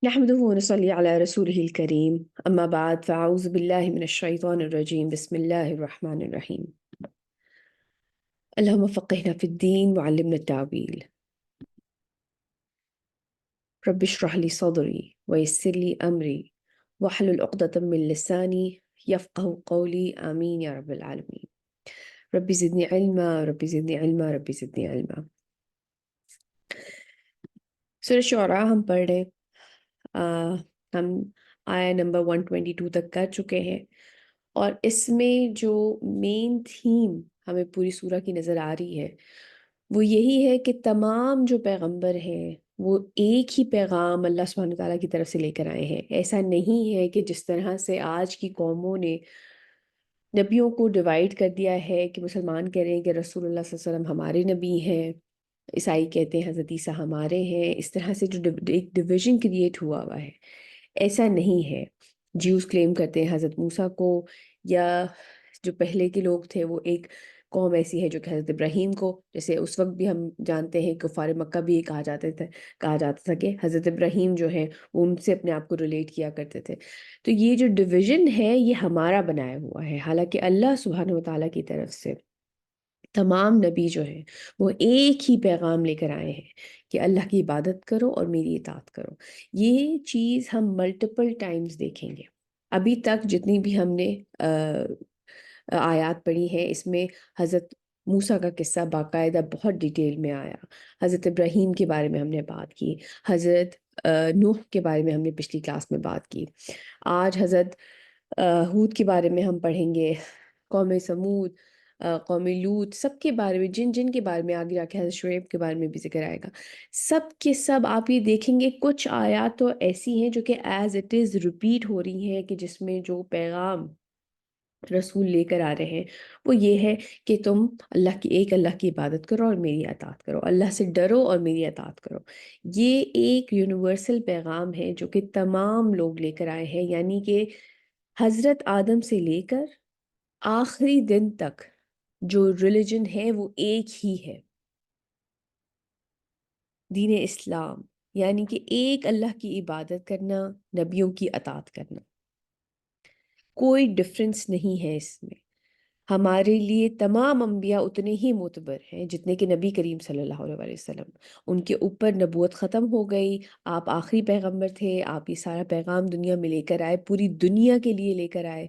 نحمده ونصلي على رسوله الكريم أما بعد فأعوذ بالله من الشيطان الرجيم بسم الله الرحمن الرحيم اللهم فقهنا في الدين وعلمنا التأويل رب اشرح لي صدري ويسر لي أمري واحلل عقدة من لساني يفقه قولي آمين يا رب العالمين ربي زدني علما ربي زدني علما ربي زدني علما سورة شعراء ہم پڑھ رہے ہم آیا نمبر 122 تک کر چکے ہیں، اور اس میں جو مین تھیم ہمیں پوری سورہ کی نظر آ رہی ہے وہ یہی ہے کہ تمام جو پیغمبر ہیں وہ ایک ہی پیغام اللہ سبحانہ تعالیٰ کی طرف سے لے کر آئے ہیں۔ ایسا نہیں ہے کہ جس طرح سے آج کی قوموں نے نبیوں کو ڈیوائیڈ کر دیا ہے کہ مسلمان کہہ رہے ہیں کہ رسول اللہ صلی اللہ علیہ وسلم ہمارے نبی ہیں، عیسائی کہتے ہیں حضرت عیسیٰ ہمارے ہیں، اس طرح سے جو ایک ڈویژن کریٹ ہوا ہے، ایسا نہیں ہے۔ جیوز کلیم کرتے ہیں حضرت موسیٰ کو، یا جو پہلے کے لوگ تھے وہ ایک قوم ایسی ہے جو کہ حضرت ابراہیم کو، جیسے اس وقت بھی ہم جانتے ہیں کفار مکہ بھی کہا جاتا تھا کہ حضرت ابراہیم جو ہے وہ ان سے اپنے آپ کو ریلیٹ کیا کرتے تھے۔ تو یہ جو ڈویژن ہے یہ ہمارا بنایا ہوا ہے، حالانکہ اللہ سبحانہ و تعالیٰ کی طرف سے تمام نبی جو ہیں وہ ایک ہی پیغام لے کر آئے ہیں کہ اللہ کی عبادت کرو اور میری اطاعت کرو۔ یہ چیز ہم ملٹیپل ٹائمز دیکھیں گے۔ ابھی تک جتنی بھی ہم نے آیات پڑھی ہیں اس میں حضرت موسیٰ کا قصہ باقاعدہ بہت ڈیٹیل میں آیا، حضرت ابراہیم کے بارے میں ہم نے بات کی، حضرت نوح کے بارے میں ہم نے پچھلی کلاس میں بات کی، آج حضرت ہود کے بارے میں ہم پڑھیں گے، قوم سمود، قوم لوط، سب کے بارے میں، جن جن کے بارے میں آگے جا کے حضرت شعیب کے بارے میں بھی ذکر آئے گا۔ سب کے سب آپ یہ دیکھیں گے کچھ آیات تو ایسی ہیں جو کہ ایز اٹ از ریپیٹ ہو رہی ہیں، کہ جس میں جو پیغام رسول لے کر آ رہے ہیں وہ یہ ہے کہ تم اللہ کی عبادت کرو اور میری اطاعت کرو، اللہ سے ڈرو اور میری اطاعت کرو۔ یہ ایک یونیورسل پیغام ہے جو کہ تمام لوگ لے کر آئے ہیں، یعنی کہ حضرت آدم سے لے کر آخری دن تک جو ریلیجن ہے وہ ایک ہی ہے، دین اسلام، یعنی کہ ایک اللہ کی عبادت کرنا، نبیوں کی اطاعت کرنا، کوئی ڈفرنس نہیں ہے اس میں۔ ہمارے لیے تمام انبیاء اتنے ہی معتبر ہیں جتنے کہ نبی کریم صلی اللہ علیہ وسلم، ان کے اوپر نبوت ختم ہو گئی، آپ آخری پیغمبر تھے، آپ یہ سارا پیغام دنیا میں لے کر آئے، پوری دنیا کے لیے لے کر آئے،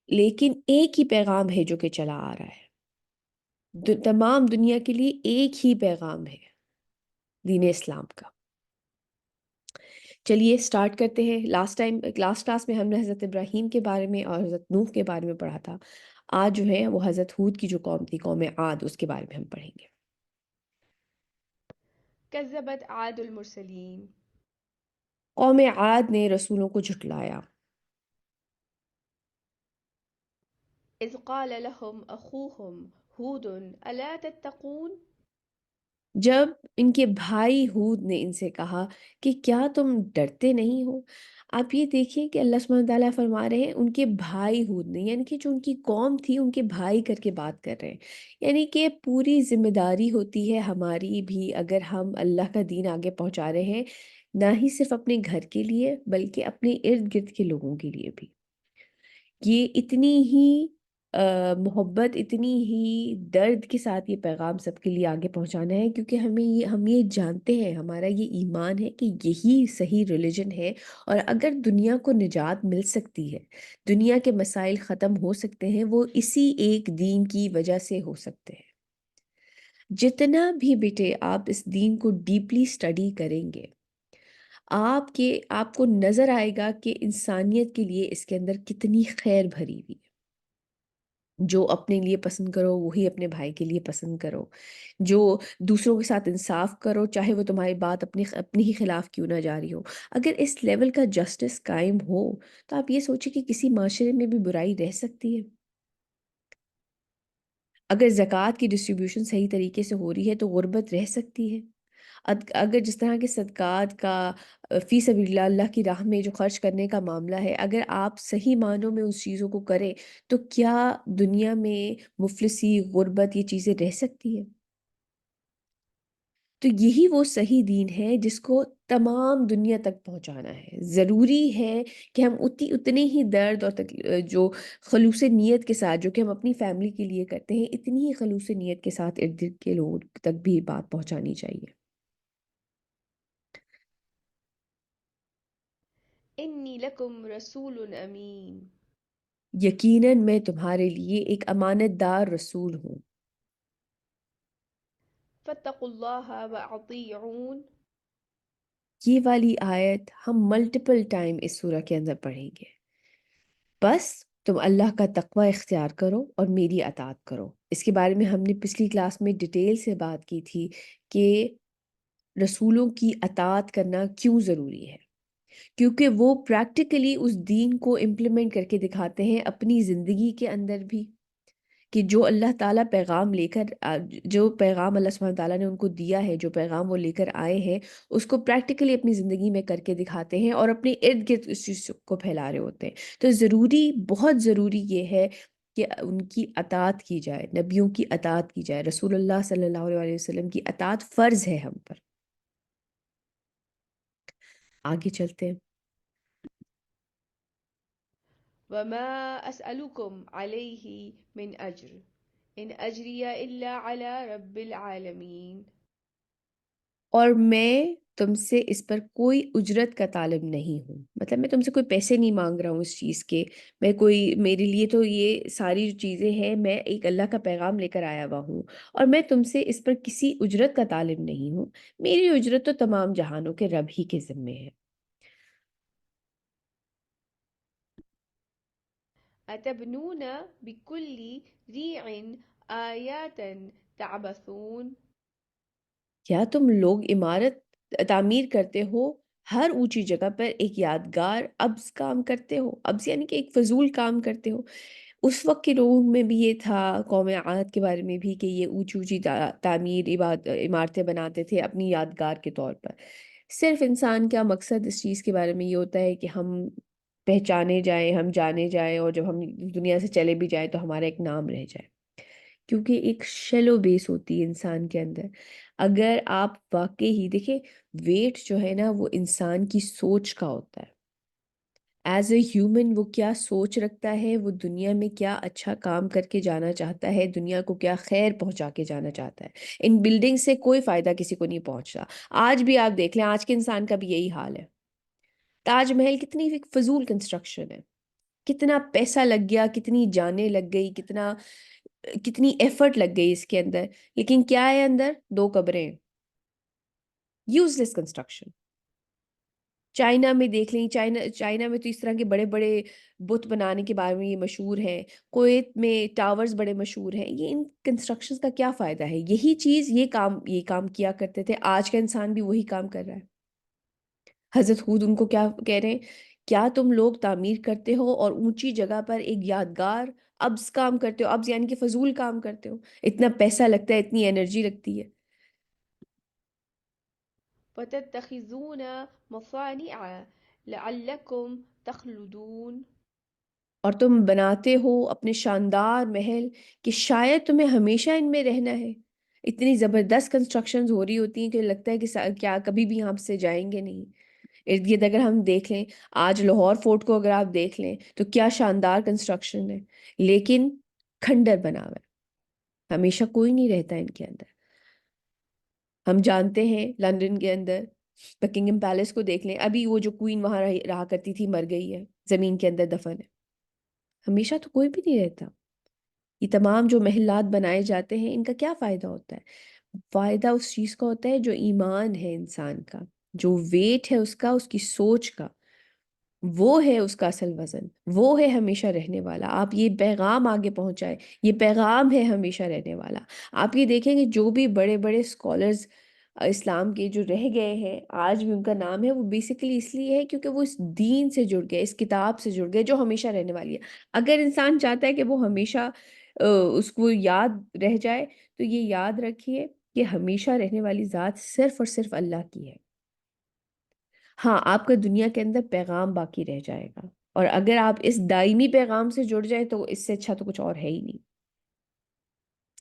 لیکن ایک ہی پیغام ہے جو کہ چلا آ رہا ہے، تمام دنیا کے لیے ایک ہی پیغام ہے، دین اسلام کا۔ چلیے سٹارٹ کرتے ہیں۔ لاسٹ کلاس میں ہم نے حضرت ابراہیم کے بارے میں اور حضرت نوح کے بارے میں پڑھا تھا، آج جو ہے وہ حضرت ہود کی جو قوم تھی، قوم عاد، اس کے بارے میں ہم پڑھیں گے۔ كذبت عاد المرسلين قوم عاد نے رسولوں کو جھٹلایا، إذ قال لهم أخوهم هود ألا تتقون جب ان کے بھائی ہود نے ان سے کہا کہ کیا تم ڈرتے نہیں ہو۔ آپ یہ دیکھیں کہ اللہ سبحانہ تعالیٰ فرما رہے ہیں ان کے بھائی ہود نے، یعنی کہ جو ان کی قوم تھی ان کے بھائی کر کے بات کر رہے ہیں، یعنی کہ پوری ذمہ داری ہوتی ہے ہماری بھی، اگر ہم اللہ کا دین آگے پہنچا رہے ہیں، نہ ہی صرف اپنے گھر کے لیے بلکہ اپنے ارد گرد کے لوگوں کے لیے بھی۔ یہ اتنی ہی محبت، اتنی ہی درد کے ساتھ یہ پیغام سب کے لیے آگے پہنچانا ہے، کیونکہ ہم یہ جانتے ہیں، ہمارا یہ ایمان ہے کہ یہی صحیح ریلیجن ہے، اور اگر دنیا کو نجات مل سکتی ہے، دنیا کے مسائل ختم ہو سکتے ہیں، وہ اسی ایک دین کی وجہ سے ہو سکتے ہیں۔ جتنا بھی بیٹے آپ اس دین کو ڈیپلی اسٹڈی کریں گے، آپ کو نظر آئے گا کہ انسانیت کے لیے اس کے اندر کتنی خیر بھری ہوئی ہے۔ جو اپنے لیے پسند کرو وہی اپنے بھائی کے لیے پسند کرو، جو دوسروں کے ساتھ انصاف کرو چاہے وہ تمہاری بات اپنی ہی خلاف کیوں نہ جا رہی ہو۔ اگر اس لیول کا جسٹس قائم ہو تو آپ یہ سوچیں کہ کسی معاشرے میں بھی برائی رہ سکتی ہے۔ اگر زکوٰۃ کی ڈسٹریبیوشن صحیح طریقے سے ہو رہی ہے تو غربت رہ سکتی ہے۔ اگر جس طرح کے صدقات کا فی سبیل اللہ، اللہ کی راہ میں جو خرچ کرنے کا معاملہ ہے، اگر آپ صحیح معنوں میں اس چیزوں کو کریں تو کیا دنیا میں مفلسی، غربت، یہ چیزیں رہ سکتی ہیں؟ تو یہی وہ صحیح دین ہے جس کو تمام دنیا تک پہنچانا ہے. ضروری ہے کہ ہم اتنے ہی درد اور جو خلوص نیت کے ساتھ جو کہ ہم اپنی فیملی کے لیے کرتے ہیں، اتنی ہی خلوص نیت کے ساتھ ارد گرد کے لوگوں تک بھی بات پہنچانی چاہیے. إني لكم رسول أمين. یقیناً میں تمہارے لیے ایک امانت دار رسول ہوں. فاتقوا الله وأطيعون. یہ والی آیت ہم ملٹیپل ٹائم اس سورہ کے اندر پڑھیں گے. بس تم اللہ کا تقوی اختیار کرو اور میری اطاعت کرو. اس کے بارے میں ہم نے پچھلی کلاس میں ڈیٹیل سے بات کی تھی کہ رسولوں کی اطاعت کرنا کیوں ضروری ہے. کیونکہ وہ پریکٹیکلی اس دین کو امپلیمنٹ کر کے دکھاتے ہیں اپنی زندگی کے اندر بھی، کہ جو اللہ تعالیٰ پیغام لے کر جو پیغام اللہ سبحانہ تعالیٰ نے ان کو دیا ہے، جو پیغام وہ لے کر آئے ہیں، اس کو پریکٹیکلی اپنی زندگی میں کر کے دکھاتے ہیں اور اپنے ارد گرد اس چیز کو پھیلا رہے ہوتے ہیں. تو ضروری، بہت ضروری یہ ہے کہ ان کی اطاعت کی جائے، نبیوں کی اطاعت کی جائے. رسول اللہ صلی اللہ علیہ وسلم کی اطاعت فرض ہے ہم پر. آگے چلتے ہیں. وما أسألكم عليه من أجر إن أجري إلا على رب العالمين. اور میں تم سے اس پر کوئی اجرت کا طالب نہیں ہوں، مطلب میں تم سے کوئی پیسے نہیں مانگ رہا ہوں اس چیز کے. میرے لیے تو یہ ساری جو چیزیں ہیں، میں ایک اللہ کا پیغام لے کر آیا ہوا ہوں اور میں تم سے اس پر کسی اجرت کا طالب نہیں ہوں. میری اجرت تو تمام جہانوں کے رب ہی کے ذمے ہے. أتبنون بكل ريع آيات تعبثون. کیا تم لوگ عمارت تعمیر کرتے ہو، ہر اونچی جگہ پر ایک یادگار ابز کام کرتے ہو. ابز یعنی کہ ایک فضول کام کرتے ہو. اس وقت کے لوگوں میں بھی یہ تھا، قوم عاد کے بارے میں بھی، کہ یہ اونچی اونچی تعمیر عمارتیں بناتے تھے اپنی یادگار کے طور پر. صرف انسان کا مقصد اس چیز کے بارے میں یہ ہوتا ہے کہ ہم پہچانے جائیں، ہم جانے جائیں، اور جب ہم دنیا سے چلے بھی جائیں تو ہمارا ایک نام رہ جائے. کیونکہ ایک شیلو بیس ہوتی ہے انسان کے اندر. اگر آپ واقعی ہی دیکھیں، ویٹ جو ہے نا وہ انسان کی سوچ کا ہوتا ہے. ایز اے ہیومن وہ کیا سوچ رکھتا ہے، وہ دنیا میں کیا اچھا کام کر کے جانا چاہتا ہے، دنیا کو کیا خیر پہنچا کے جانا چاہتا ہے. ان بلڈنگ سے کوئی فائدہ کسی کو نہیں پہنچتا. آج بھی آپ دیکھ لیں، آج کے انسان کا بھی یہی حال ہے. تاج محل کتنی فضول کنسٹرکشن ہے، کتنا پیسہ لگ گیا، کتنی جانیں لگ گئی، کتنی ایفرٹ لگ گئی اس کے اندر، لیکن کیا ہے اندر؟ دو قبریں. یوز لیس کنسٹرکشن. چائنا میں دیکھ لیں، چائنا میں تو اس طرح کے بڑے بڑے بت بنانے کے بارے میں یہ مشہور ہیں. کویت میں ٹاورز بڑے مشہور ہیں. یہ ان کنسٹرکشنز کا کیا فائدہ ہے؟ یہی چیز، یہ کام کیا کرتے تھے. آج کا انسان بھی وہی کام کر رہا ہے. حضرت ہود ان کو کیا کہہ رہے ہیں؟ کیا تم لوگ تعمیر کرتے ہو اور اونچی جگہ پر ایک یادگار ابز کام کرتے ہو؟ ابز یعنی کہ فضول کام کرتے ہو. اتنا پیسہ لگتا ہے، اتنی انرجی لگتی ہے. وتتخذون مصانع لعلكم تخلدون. اور تم بناتے ہو اپنے شاندار محل کہ شاید تمہیں ہمیشہ ان میں رہنا ہے. اتنی زبردست کنسٹرکشنز ہو رہی ہوتی ہیں کہ لگتا ہے کہ کیا کبھی بھی یہاں سے جائیں گے نہیں. ارد گرد اگر ہم دیکھ لیں، آج لاہور فورٹ کو اگر آپ دیکھ لیں تو کیا شاندار کنسٹرکشن ہے، لیکن کھنڈر بنا ہوا ہے. ہمیشہ کوئی نہیں رہتا ان کے اندر. ہم جانتے ہیں لندن کے اندر بکنگم پیلس کو دیکھ لیں، ابھی وہ جو کوئین وہاں رہا کرتی تھی مر گئی ہے، زمین کے اندر دفن ہے. ہمیشہ تو کوئی بھی نہیں رہتا. یہ تمام جو محلات بنائے جاتے ہیں، ان کا کیا فائدہ ہوتا ہے؟ فائدہ اس چیز کا ہوتا ہے جو ایمان ہے انسان کا، جو ویٹ ہے اس کا، اس کی سوچ کا، وہ ہے اس کا اصل وزن، وہ ہے ہمیشہ رہنے والا. آپ یہ پیغام آگے پہنچائے، یہ پیغام ہے ہمیشہ رہنے والا. آپ یہ دیکھیں کہ جو بھی بڑے بڑے اسکالرز اسلام کے جو رہ گئے ہیں، آج بھی ان کا نام ہے، وہ بیسیکلی اس لیے ہے کیونکہ وہ اس دین سے جڑ گئے، اس کتاب سے جڑ گئے جو ہمیشہ رہنے والی ہے. اگر انسان چاہتا ہے کہ وہ ہمیشہ اس کو یاد رہ جائے، تو یہ یاد رکھیے کہ ہمیشہ رہنے والی ذات صرف اور صرف اللہ کی ہے. ہاں، آپ کا دنیا کے اندر پیغام باقی رہ جائے گا، اور اگر آپ اس دائمی پیغام سے جڑ جائیں تو اس سے اچھا تو کچھ اور ہے ہی نہیں.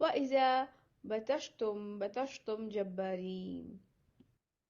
وإذا بطشتم بطشتم جبارين.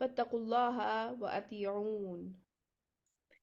فاتقوا الله وأطيعون.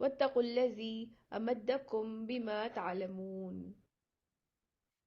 واتقوا الذي أمدكم بما تعلمون.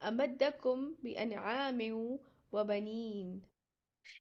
أمدكم بأنعام وبنين.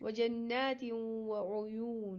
وجنات وعيون.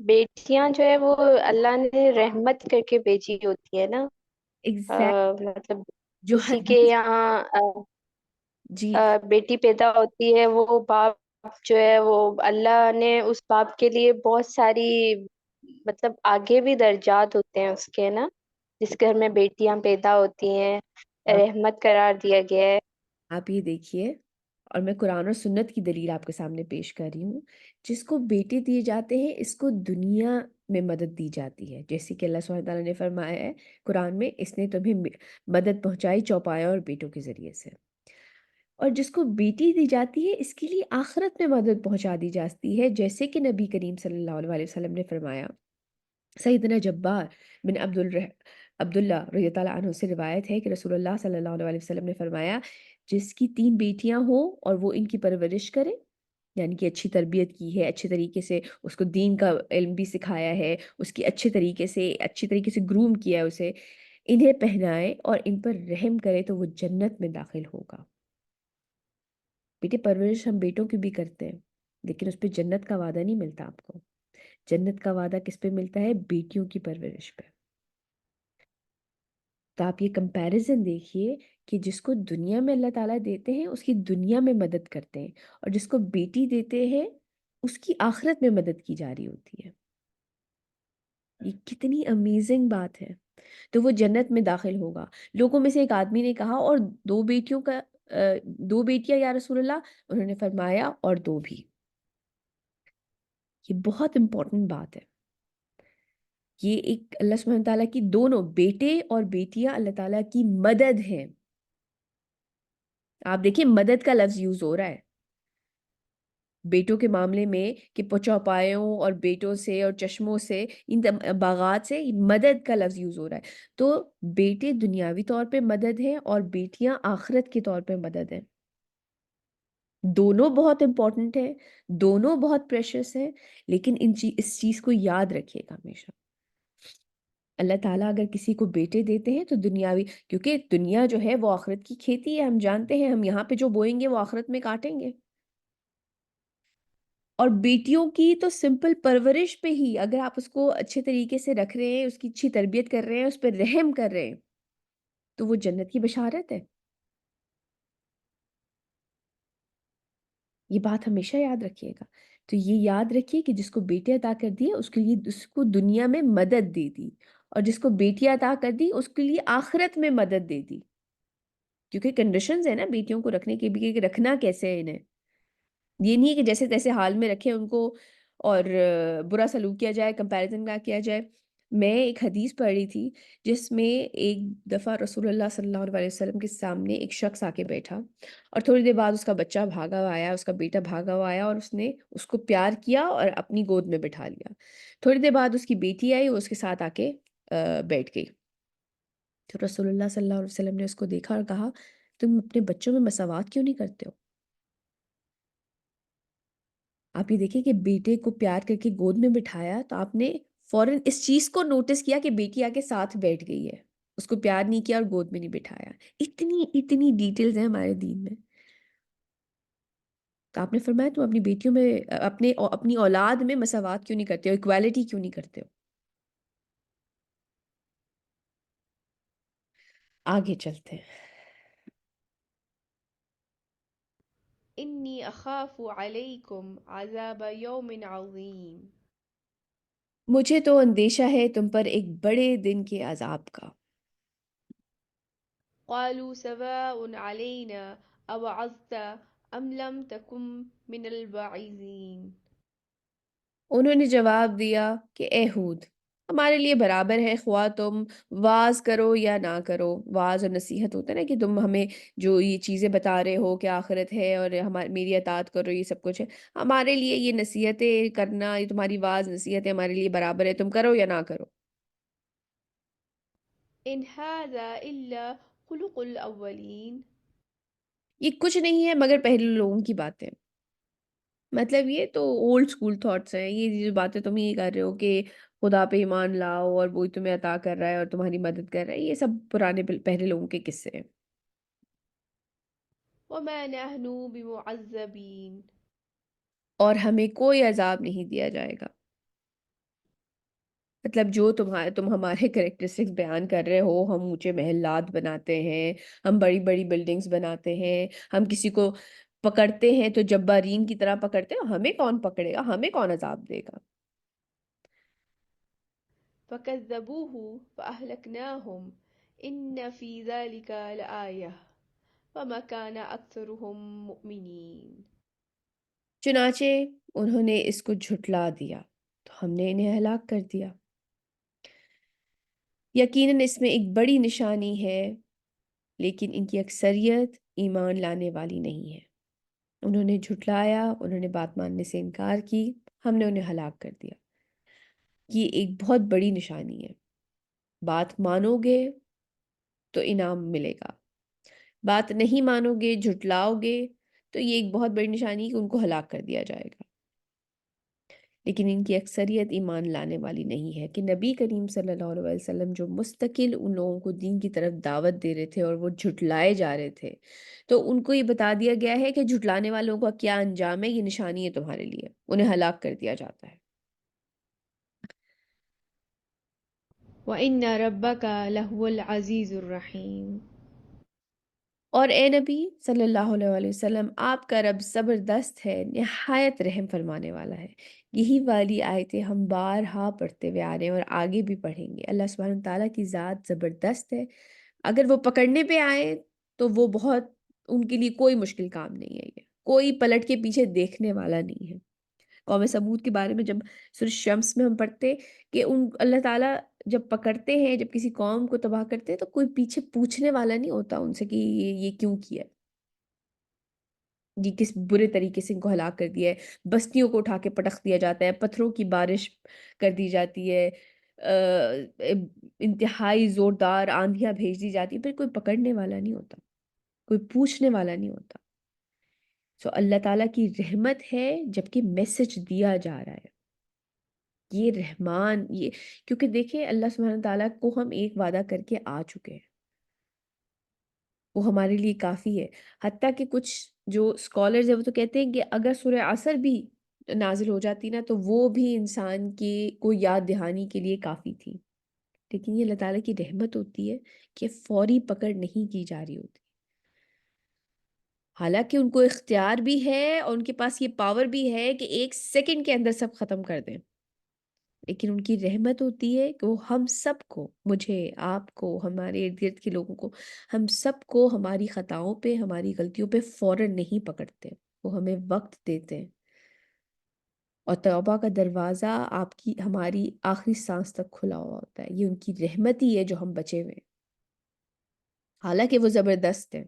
بیٹیاں جو ہے وہ اللہ نے رحمت کر کے بھیجی ہوتی ہے نا. ایگزیکٹ مطلب جو کسی کے حدیث. یہاں جی. بیٹی پیدا ہوتی ہے، وہ باپ جو ہے وہ اللہ نے اس باپ کے لیے بہت ساری مطلب آگے بھی درجات ہوتے ہیں اس کے نا، جس گھر میں بیٹیاں پیدا ہوتی ہیں آپ رحمت قرار دیا گیا ہے. آپ یہ دیکھیے، اور میں قرآن اور سنت کی دلیل آپ کے سامنے پیش کر رہی ہوں. جس کو بیٹے دیے جاتے ہیں اس کو دنیا میں مدد دی جاتی ہے، جیسے کہ اللہ سبحانہ تعالیٰ نے فرمایا ہے قرآن میں، اس نے تمہیں مدد پہنچائی چوپایا اور بیٹوں کے ذریعے سے. اور جس کو بیٹی دی جاتی ہے اس کے لیے آخرت میں مدد پہنچا دی جاتی ہے، جیسے کہ نبی کریم صلی اللہ علیہ وسلم نے فرمایا. سیدنا جبار بن عبداللہ رضی اللہ عنہ سے روایت ہے کہ رسول اللہ صلی اللہ علیہ وسلم نے فرمایا، جس کی 3 بیٹیاں ہوں اور وہ ان کی پرورش کرے، یعنی کہ اچھی تربیت کی ہے، اچھے طریقے سے اس کو دین کا علم بھی سکھایا ہے، اس کی اچھی طریقے سے گروم کیا ہے اسے، انہیں پہنائے اور ان پر رحم کرے تو وہ جنت میں داخل ہوگا. بیٹے پرورش ہم بیٹوں کی بھی کرتے ہیں، لیکن اس پہ جنت کا وعدہ نہیں ملتا آپ کو. جنت کا وعدہ کس پہ ملتا ہے؟ بیٹیوں کی پرورش پہ. تو آپ یہ کمپیریزن دیکھیے کہ جس کو دنیا میں اللہ تعالیٰ دیتے ہیں اس کی دنیا میں مدد کرتے ہیں، اور جس کو بیٹی دیتے ہیں اس کی آخرت میں مدد کی جا رہی ہوتی ہے. یہ کتنی امیزنگ بات ہے. تو وہ جنت میں داخل ہوگا. لوگوں میں سے ایک آدمی نے کہا، اور 2 بیٹیوں کا 2 بیٹیاں یا رسول اللہ؟ انہوں نے فرمایا اور 2 بھی. یہ بہت امپورٹنٹ بات ہے. یہ ایک اللہ سبحانہ تعالیٰ کی دونوں بیٹے اور بیٹیاں اللہ تعالیٰ کی مدد ہیں. آپ دیکھیں مدد کا لفظ یوز ہو رہا ہے بیٹوں کے معاملے میں، کہ چوپایوں اور بیٹوں سے اور چشموں سے، ان باغات سے مدد کا لفظ یوز ہو رہا ہے. تو بیٹے دنیاوی طور پہ مدد ہیں اور بیٹیاں آخرت کے طور پہ مدد ہیں. دونوں بہت امپورٹنٹ ہیں، دونوں بہت پریشس ہیں، لیکن اس چیز کو یاد رکھیے گا ہمیشہ. اللہ تعالیٰ اگر کسی کو بیٹے دیتے ہیں تو دنیاوی، کیونکہ دنیا جو ہے وہ آخرت کی کھیتی ہے، ہم جانتے ہیں ہم یہاں پہ جو بوئیں گے وہ آخرت میں کاٹیں گے. اور بیٹیوں کی تو سمپل پرورش پہ ہی اگر آپ اس کو اچھے طریقے سے رکھ رہے ہیں، اس کی اچھی تربیت کر رہے ہیں، اس پہ رحم کر رہے ہیں، تو وہ جنت کی بشارت ہے. یہ بات ہمیشہ یاد رکھیے گا. تو یہ یاد رکھیے کہ جس کو بیٹے عطا کر دیے اس کے لیے اس کو دنیا میں مدد دے دی، اور جس کو بیٹی عطا کر دی اس کے لیے آخرت میں مدد دے دی. کیونکہ کنڈیشنز ہیں نا بیٹیوں کو رکھنے کے بھی، کہ رکھنا کیسے ہے انہیں. یہ نہیں ہے کہ جیسے تیسے حال میں رکھیں ان کو اور برا سلوک کیا جائے، کمپیریزن نہ کیا جائے. میں ایک حدیث پڑھ رہی تھی جس میں ایک دفعہ رسول اللہ صلی اللہ علیہ وسلم کے سامنے ایک شخص آ کے بیٹھا، اور تھوڑی دیر بعد اس کا بچہ بھاگا ہوا آیا، اس کا بیٹا بھاگا ہوا آیا، اور اس نے اس کو پیار کیا اور اپنی گود میں بٹھا لیا. تھوڑی دیر بعد اس کی بیٹی آئی، وہ اس کے ساتھ آ کے بیٹھ گئی. تو رسول اللہ صلی اللہ علیہ وسلم نے اس کو دیکھا اور کہا، تم اپنے بچوں میں مساوات کیوں نہیں کرتے ہو؟ آپ یہ دیکھیں کہ بیٹے کو پیار کر کے گود میں بٹھایا تو آپ نے فوراً اس چیز کو نوٹس کیا کہ بیٹی آ کے ساتھ بیٹھ گئی ہے، اس کو پیار نہیں کیا اور گود میں نہیں بٹھایا. اتنی اتنی ڈیٹیلز ہیں ہمارے دین میں. تو آپ نے فرمایا تم اپنی بیٹیوں میں اپنی اولاد میں مساوات کیوں نہیں کرتے ہو، ایکوالٹی کیوں نہیں کرتے ہو. آگے چلتے ہیں. إني أخاف عليكم عذاب يوم عظيم. مجھے تو اندیشہ ہے تم پر ایک بڑے دن کے عذاب کا. قالوا سواء علينا أوعظت أم لم تكن من الواعظين. انہوں نے جواب دیا کہ اے ہود، ہمارے لیے برابر ہے خواہ تم واز کرو یا نہ کرو. واز اور نصیحت ہوتا ہے نا، کہ تم ہمیں جو یہ چیزیں بتا رہے ہو کہ آخرت ہے اور میری اطاعت کرو، یہ سب کچھ ہے. ہمارے لیے یہ نصیحتیں کرنا، یہ تمہاری واز نصیحتیں ہمارے لیے برابر ہے، تم کرو یا نہ کرو. إن هذا إلا خلق الأولين. یہ کچھ نہیں ہے مگر پہلے لوگوں کی باتیں. مطلب یہ تو اولڈ سکول تھاٹس ہیں. یہ جو باتیں تم یہ کر رہے ہو کہ خدا پہ ایمان لاؤ اور وہی تمہیں عطا کر رہا ہے اور تمہاری مدد کر رہا ہے، یہ سب پرانے پہلے لوگوں کے قصے ہیں. وما نحن بمعذبين. اور ہمیں کوئی عذاب نہیں دیا جائے گا. مطلب جو تم ہمارے کریکٹرسٹکس بیان کر رہے ہو، ہم اونچے محلات بناتے ہیں، ہم بڑی بڑی بلڈنگز بناتے ہیں، ہم کسی کو پکڑتے ہیں تو جبارین کی طرح پکڑتے ہیں، ہمیں کون پکڑے گا، ہمیں کون عذاب دے گا؟ فكذبوه فأهلكناهم إن في ذلك لآية وما كان أكثرهم مؤمنين. چنانچہ انہوں نے اس کو جھٹلا دیا تو ہم نے انہیں ہلاک کر دیا۔ یقیناً اس میں ایک بڑی نشانی ہے، لیکن ان کی اکثریت ایمان لانے والی نہیں ہے۔ انہوں نے جھٹلایا، انہوں نے بات ماننے سے انکار کی، ہم نے انہیں ہلاک کر دیا۔ یہ ایک بہت بڑی نشانی ہے۔ بات مانو گے تو انعام ملے گا، بات نہیں مانو گے، جھٹلاؤ گے، تو یہ ایک بہت بڑی نشانی ہے کہ ان کو ہلاک کر دیا جائے گا۔ لیکن ان کی اکثریت ایمان لانے والی نہیں ہے کہ نبی کریم صلی اللہ علیہ وسلم جو مستقل ان لوگوں کو دین کی طرف دعوت دے رہے تھے اور وہ جھٹلائے جا رہے تھے، تو ان کو یہ بتا دیا گیا ہے کہ جھٹلانے والوں کا کیا انجام ہے، یہ نشانی ہے تمہارے لیے، انہیں ہلاک کر دیا جاتا ہے۔ وإن ربك لهو العزيز الرحيم. اور اے نبی صلی اللہ علیہ وآلہ وسلم، آپ کا رب زبردست ہے، نہایت رحم فرمانے والا ہے۔ یہی والی آیتیں ہم بارہا پڑھتے ہوئے آ رہے ہیں اور آگے بھی پڑھیں گے۔ اللہ سبحانہ تعالیٰ کی ذات زبردست ہے، اگر وہ پکڑنے پہ آئے تو وہ بہت، ان کے لیے کوئی مشکل کام نہیں ہے، یہ کوئی پلٹ کے پیچھے دیکھنے والا نہیں ہے۔ قوم سمود کے بارے میں جب سورہ شمس میں ہم پڑھتے کہ اللہ تعالیٰ جب پکڑتے ہیں، جب کسی قوم کو تباہ کرتے ہیں تو کوئی پیچھے پوچھنے والا نہیں ہوتا ان سے کہ یہ کیوں کیا ہے، یہ کس برے طریقے سے ان کو ہلاک کر دیا ہے۔ بستیوں کو اٹھا کے پٹخ دیا جاتا ہے، پتھروں کی بارش کر دی جاتی ہے، انتہائی زوردار آندھیاں بھیج دی جاتی ہے، پھر کوئی پکڑنے والا نہیں ہوتا، کوئی پوچھنے والا نہیں ہوتا۔ سو اللہ تعالیٰ کی رحمت ہے جبکہ میسج دیا جا رہا ہے، یہ رحمان، یہ کیونکہ دیکھیں اللہ سبحانہ تعالیٰ کو ہم ایک وعدہ کر کے آ چکے ہیں، وہ ہمارے لیے کافی ہے۔ حتیٰ کہ کچھ جو اسکالرز ہیں وہ تو کہتے ہیں کہ اگر سورہ عصر بھی نازل ہو جاتی نا تو وہ بھی انسان کی کو یاد دہانی کے لیے کافی تھی، لیکن یہ اللہ تعالیٰ کی رحمت ہوتی ہے کہ فوری پکڑ نہیں کی جا رہی ہوتی، حالانکہ ان کو اختیار بھی ہے اور ان کے پاس یہ پاور بھی ہے کہ ایک سیکنڈ کے اندر سب ختم کر دیں، لیکن ان کی رحمت ہوتی ہے کہ وہ ہم سب کو، مجھے، آپ کو، ہمارے ارد گرد کے لوگوں کو، ہم سب کو ہماری خطاؤں پہ، ہماری غلطیوں پہ فوراً نہیں پکڑتے، وہ ہمیں وقت دیتے ہیں، اور توبہ کا دروازہ آپ کی ہماری آخری سانس تک کھلا ہوا ہوتا ہے۔ یہ ان کی رحمت ہی ہے جو ہم بچے ہوئے ہیں، حالانکہ وہ زبردست ہیں،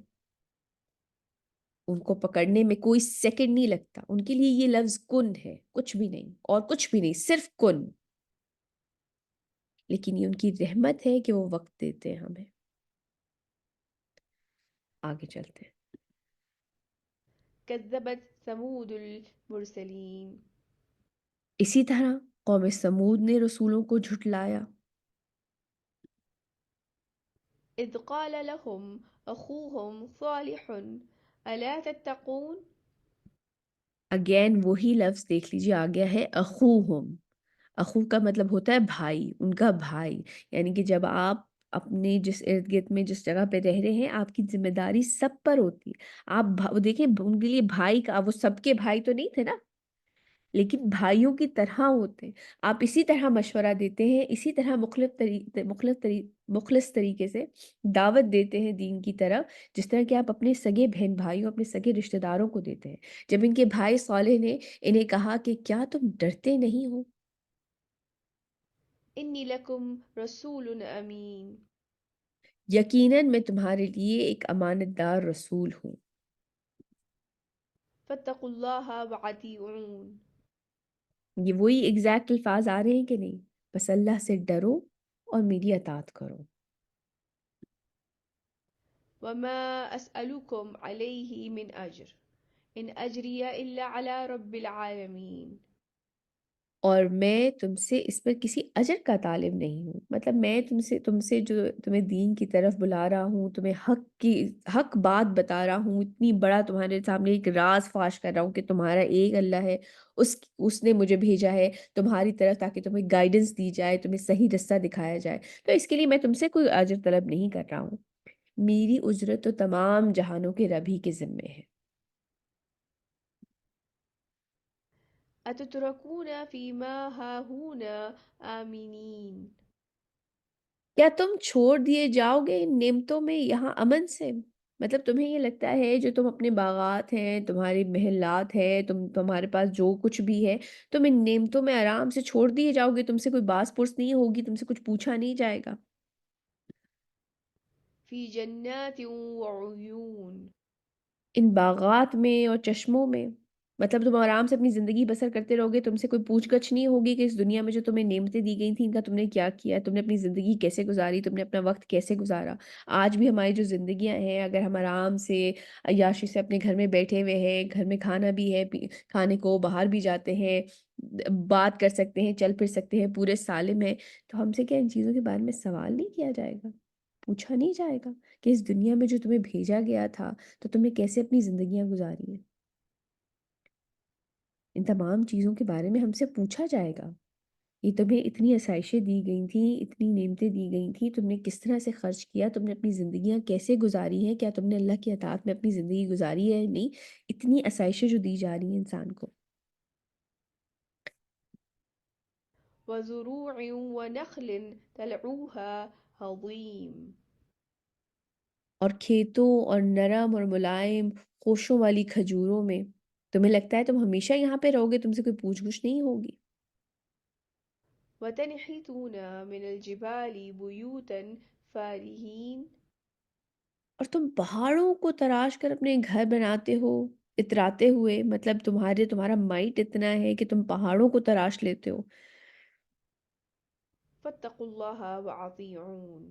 ان کو پکڑنے میں کوئی سیکنڈ نہیں لگتا، ان کے لیے یہ لفظ کن ہے، کچھ بھی نہیں اور کچھ بھی نہیں، صرف کن، لیکن یہ ان کی رحمت ہے کہ وہ وقت دیتے ہیں ہمیں۔ آگے چلتے ہیں۔ كذبت ثمود المرسلين. اسی طرح قوم سمود نے رسولوں کو جھٹلایا۔ إذ قال لهم أخوهم صالح ألا تتقون. اگین وہی لفظ دیکھ لیجیے آ گیا ہے اخوہم، اخو کا مطلب ہوتا ہے بھائی، ان کا بھائی، یعنی کہ جب آپ اپنے جس ارد گرد میں جس جگہ پہ رہ رہے ہیں آپ کی ذمہ داری سب پر ہوتی ہے۔ آپ وہ دیکھیں ان کے لیے بھائی کا، وہ سب کے بھائی تو نہیں تھے نا، لیکن بھائیوں کی طرح ہوتے ہیں۔ آپ اسی طرح مشورہ دیتے ہیں، اسی طرح مخلص طریقے سے دعوت دیتے ہیں دین کی طرف، جس طرح کہ آپ اپنے سگے بہن بھائیوں، اپنے سگے رشتہ داروں کو دیتے ہیں۔ جب ان کے بھائی صالح نے انہیں کہا کہ کیا تم ڈرتے نہیں ہو، إني لكم رسول أمين. یقیناً میں تمہارے لیے ایک امانت دار رسول ہوں۔ فاتقوا الله وأطيعون. یہ وہی ایگزیکٹ الفاظ آ رہے ہیں کہ نہیں؟ بس اللہ سے ڈرو اور میری اطاعت کرو۔ وما أسألكم عليه من أجر إن أجري إلا على رب العالمين. اور میں تم سے اس پر کسی اجر کا طالب نہیں ہوں، مطلب میں تم سے جو تمہیں دین کی طرف بلا رہا ہوں، تمہیں حق بات بتا رہا ہوں، اتنی بڑا تمہارے سامنے ایک راز فاش کر رہا ہوں کہ تمہارا ایک اللہ ہے، اس نے مجھے بھیجا ہے تمہاری طرف تاکہ تمہیں گائیڈنس دی جائے، تمہیں صحیح رستہ دکھایا جائے، تو اس کے لیے میں تم سے کوئی اجر طلب نہیں کر رہا ہوں، میری اجرت تو تمام جہانوں کے رب ہی کے ذمے ہے۔ أتتركون فيما هاهنا آمنين؟ کیا تم چھوڑ دیے جاؤ گے ان نعمتوں میں یہاں امن سے؟ مطلب تمہیں یہ لگتا ہے جو تم اپنے باغات ہیں، تمہاری محلات ہے، تمہارے پاس جو کچھ بھی ہے، تم ان نعمتوں میں آرام سے چھوڑ دیے جاؤ گے، تم سے کوئی باس پرس نہیں ہوگی، تم سے کچھ پوچھا نہیں جائے گا؟ في جنات وعيون؟ ان باغات میں اور چشموں میں، مطلب تم آرام سے اپنی زندگی بسر کرتے رہو گے، تم سے کوئی پوچھ گچھ نہیں ہوگی کہ اس دنیا میں جو تمہیں نعمتیں دی گئی تھیں ان کا تم نے کیا کیا، تم نے اپنی زندگی کیسے گزاری، تم نے اپنا وقت کیسے گزارا۔ آج بھی ہماری جو زندگیاں ہیں، اگر ہم آرام سے عیاشی سے اپنے گھر میں بیٹھے ہوئے ہیں، گھر میں کھانا بھی ہے، کھانے کو باہر بھی جاتے ہیں، بات کر سکتے ہیں، چل پھر سکتے ہیں، پورے سالم ہیں، تو ہم سے کیا ان چیزوں کے بارے میں سوال نہیں کیا جائے گا، پوچھا نہیں جائے گا کہ اس دنیا میں جو تمہیں بھیجا گیا تھا تو تم نے کیسے اپنی زندگیاں گزاری ہیں؟ ان تمام چیزوں کے بارے میں ہم سے پوچھا جائے گا۔ یہ تمہیں اتنی آسائشیں دی گئی تھیں، اتنی نعمتیں دی گئی تھیں، تم نے کس طرح سے خرچ کیا، تم نے اپنی زندگیاں کیسے گزاری ہیں، کیا تم نے اللہ کی اطاعت میں اپنی زندگی گزاری ہے یا نہیں، اتنی آسائشیں جو دی جا رہی ہیں انسان کو۔ وزروع ونخل طلعوها هضيم؟ اور کھیتوں اور نرم اور ملائم خوشوں والی کھجوروں میں، تمہیں لگتا ہے تم ہمیشہ یہاں پہ رہو گے، تم سے کوئی پوچھ گچھ نہیں ہوگی؟ وتنحتون من الجبال بيوتا فارهين؟ اور تم پہاڑوں کو تراش کر اپنے گھر بناتے ہو اتراتے ہوئے، مطلب تمہارا مائٹ اتنا ہے کہ تم پہاڑوں کو تراش لیتے ہو۔ فاتقوا الله وأطيعون؟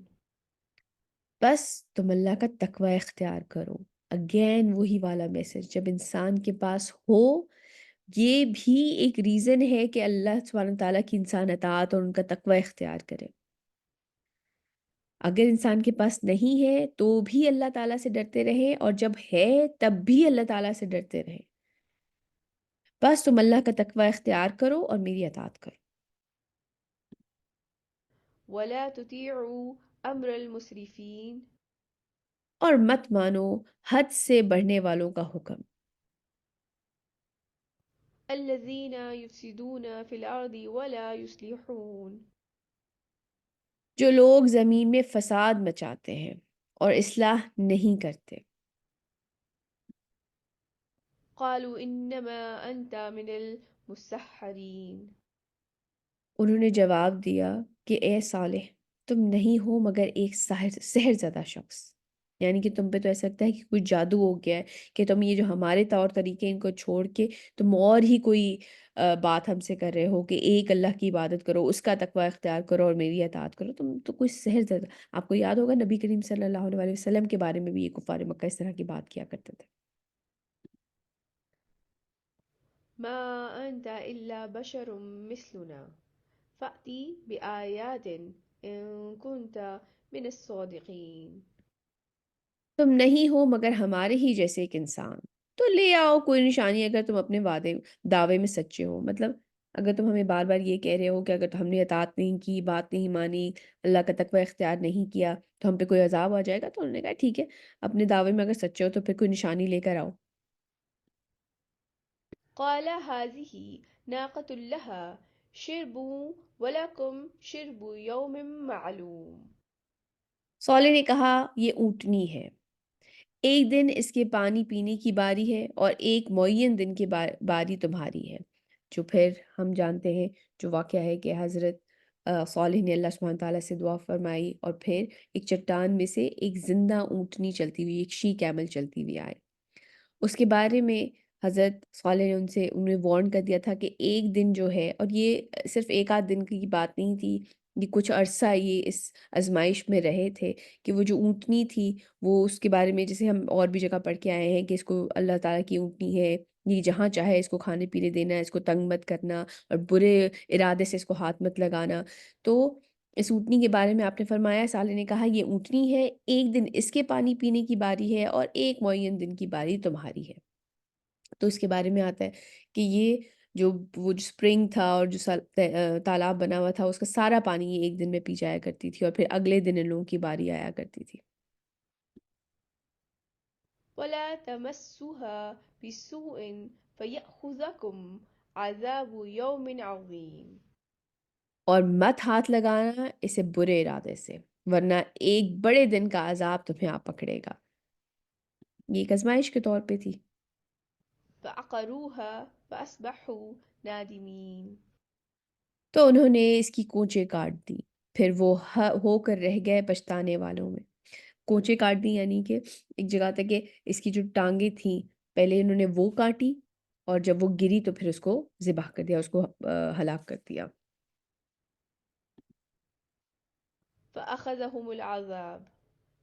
بس تم اللہ کا تقوی اختیار کرو، اگین وہی والا میسج جب انسان کے پاس ہو، یہ بھی ایک ریزن ہے کہ اللہ سبحانہ تعالیٰ کی انسان اطاعت اور ان کا تقوی اختیار کرے۔ اگر انسان کے پاس نہیں ہے تو بھی اللہ تعالیٰ سے ڈرتے رہے، اور جب ہے تب بھی اللہ تعالیٰ سے ڈرتے رہے۔ بس تم اللہ کا تقوی اختیار کرو اور میری اطاعت کرو، ولا تطيعوا أمر المسرفين؟ اور مت مانو حد سے بڑھنے والوں کا حکم، الذين يفسدون في الأرض ولا يصلحون؟ جو لوگ زمین میں فساد مچاتے ہیں اور اصلاح نہیں کرتے۔ قالوا إنما أنت من المسحرين؟ انہوں نے جواب دیا کہ اے صالح، تم نہیں ہو مگر ایک سحر زدہ شخص، یعنی کہ تم پہ تو ایسا لگتا ہے کہ کوئی جادو ہو گیا ہے کہ تم یہ جو ہمارے طور طریقے ان کو چھوڑ کے تم اور ہی کوئی بات ہم سے کر رہے ہو کہ ایک اللہ کی عبادت کرو، اس کا تقوی اختیار کرو اور میری اطاعت کرو، تم تو کوئی سحر زدہ۔ آپ کو یاد ہوگا نبی کریم صلی اللہ علیہ وسلم کے بارے میں بھی یہ کفار مکہ اس طرح کی بات کیا کرتے تھے۔ ما أنت إلا بشر مثلنا فأتي بآيات إن كنت من الصادقين؟ تم نہیں ہو مگر ہمارے ہی جیسے ایک انسان، تو لے آؤ کوئی نشانی اگر تم اپنے دعوے میں سچے ہو، مطلب اگر تم ہمیں بار بار یہ کہہ رہے ہو کہ اگر ہم نے اطاعت نہیں کی، بات نہیں مانی، اللہ کا تقوی اختیار نہیں کیا تو ہم پہ کوئی عذاب آ جائے گا، تو انہوں نے کہا ٹھیک ہے، اپنے دعوے میں اگر سچے ہو تو پھر کوئی نشانی لے کر آؤ۔ قال هذه ناقة لها شرب ولكم شرب يوم معلوم؟ صالح نے کہا یہ اونٹنی ہے، ایک دن اس کے پانی پینے کی باری ہے اور ایک معین دن کی باری تمہاری ہے۔ جو پھر ہم جانتے ہیں جو واقعہ ہے کہ حضرت صالح نے اللہ سبحانہ تعالیٰ سے دعا فرمائی اور پھر ایک چٹان میں سے ایک زندہ اونٹنی چلتی ہوئی، ایک شی کیمل چلتی ہوئی آئے۔ اس کے بارے میں حضرت صالح نے انہیں وارن کر دیا تھا کہ ایک دن جو ہے، اور یہ صرف ایک آدھ دن کی بات نہیں تھی، یہ کچھ عرصہ یہ اس آزمائش میں رہے تھے کہ وہ جو اونٹنی تھی وہ اس کے بارے میں جیسے ہم اور بھی جگہ پڑھ کے آئے ہیں کہ اس کو اللہ تعالیٰ کی اونٹنی ہے، یہ جہاں چاہے اس کو کھانے پینے دینا، اس کو تنگ مت کرنا اور برے ارادے سے اس کو ہاتھ مت لگانا۔ تو اس اونٹنی کے بارے میں آپ نے فرمایا، صالح نے کہا یہ اونٹنی ہے، ایک دن اس کے پانی پینے کی باری ہے اور ایک معین دن کی باری تمہاری ہے۔ تو اس کے بارے میں آتا ہے کہ یہ جو وہ جو اسپرنگ تھا اور جو تالاب بنا ہوا تھا، اس کا سارا پانی یہ ایک دن میں پی جایا کرتی تھی اور پھر اگلے دن ان لوگوں کی باری آیا کرتی تھی۔ ولا تمسوها بسوء فيأخذكم عذاب يوم عظيم۔ اور مت ہاتھ لگانا اسے برے ارادے سے، ورنہ ایک بڑے دن کا عذاب تمہیں آ پکڑے گا۔ یہ ایک آزمائش کے طور پہ تھی۔ فعقروها فأصبحوا نادمين۔ تو انہوں نے اس کی کونچیں کاٹ دی، پھر وہ ہو کر رہ گئے پچھتانے والوں میں۔ کونچیں کاٹ دی یعنی کہ ایک جگہ تک کہ اس کی جو ٹانگیں تھیں پہلے انہوں نے وہ کاٹی، اور جب وہ گری تو پھر اس کو ذبح کر دیا، اس کو ہلاک کر دیا۔ فأخذهم العذاب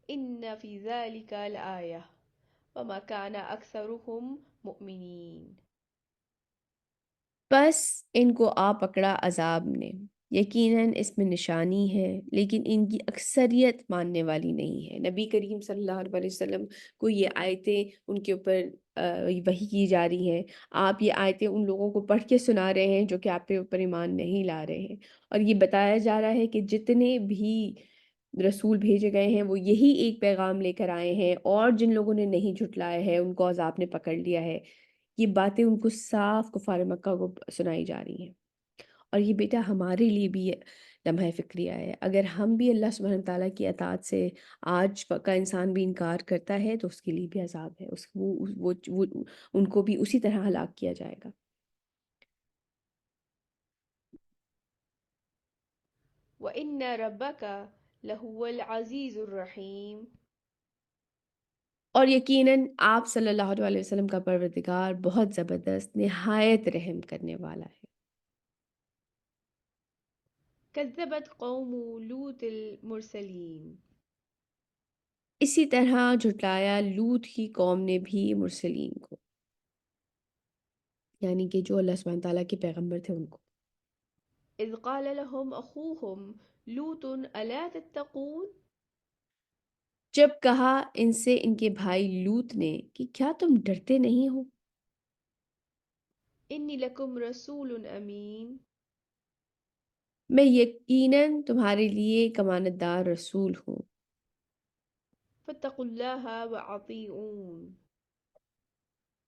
إن في ذلك لآية وما كان أكثرهم مؤمنين۔ بس ان کو آ پکڑا عذاب نے، یقیناً اس میں نشانی ہے، لیکن ان کی اکثریت ماننے والی نہیں ہے۔ نبی کریم صلی اللہ علیہ وسلم کو یہ آیتیں ان کے اوپر وحی کی جا رہی ہیں، آپ یہ آیتیں ان لوگوں کو پڑھ کے سنا رہے ہیں جو کہ آپ کے اوپر ایمان نہیں لا رہے ہیں، اور یہ بتایا جا رہا ہے کہ جتنے بھی رسول بھیجے گئے ہیں وہ یہی ایک پیغام لے کر آئے ہیں، اور جن لوگوں نے نہیں جھٹلایا ہے ان کو عذاب نے پکڑ لیا ہے۔ یہ باتیں ان کو صاف کفار مکہ کو سنائی جا رہی ہیں، اور یہ بیٹا ہمارے لیے بھی لمحہ فکریہ ہے۔ اگر ہم بھی اللہ سبحانہ تعالیٰ کی اطاعت سے آج کا انسان بھی انکار کرتا ہے تو اس کے لیے بھی عذاب ہے، وہ ان کو بھی اسی طرح ہلاک کیا جائے گا۔ وإن ربك لهو العزيز الرحيم۔ اور یقیناً آپ صلی اللہ علیہ وسلم کا پروردگار بہت زبردست، نہایت رحم کرنے والا ہے۔ كذبت قوم لوط المرسلين۔ اسی طرح جھٹلایا لوط کی قوم نے بھی مرسلین کو، یعنی کہ جو اللہ سبحانہ تعالیٰ کے پیغمبر تھے ان کو۔ إذ قال لهم أخوهم لوط ألا تتقون۔ جب کہا ان سے ان کے بھائی لوط نے کہ کیا تم ڈرتے نہیں ہو؟ إني لكم رسول أمين۔ میں یقیناً تمہارے لیے ایک امانت دار رسول ہوں، فاتقوا الله وأطيعون۔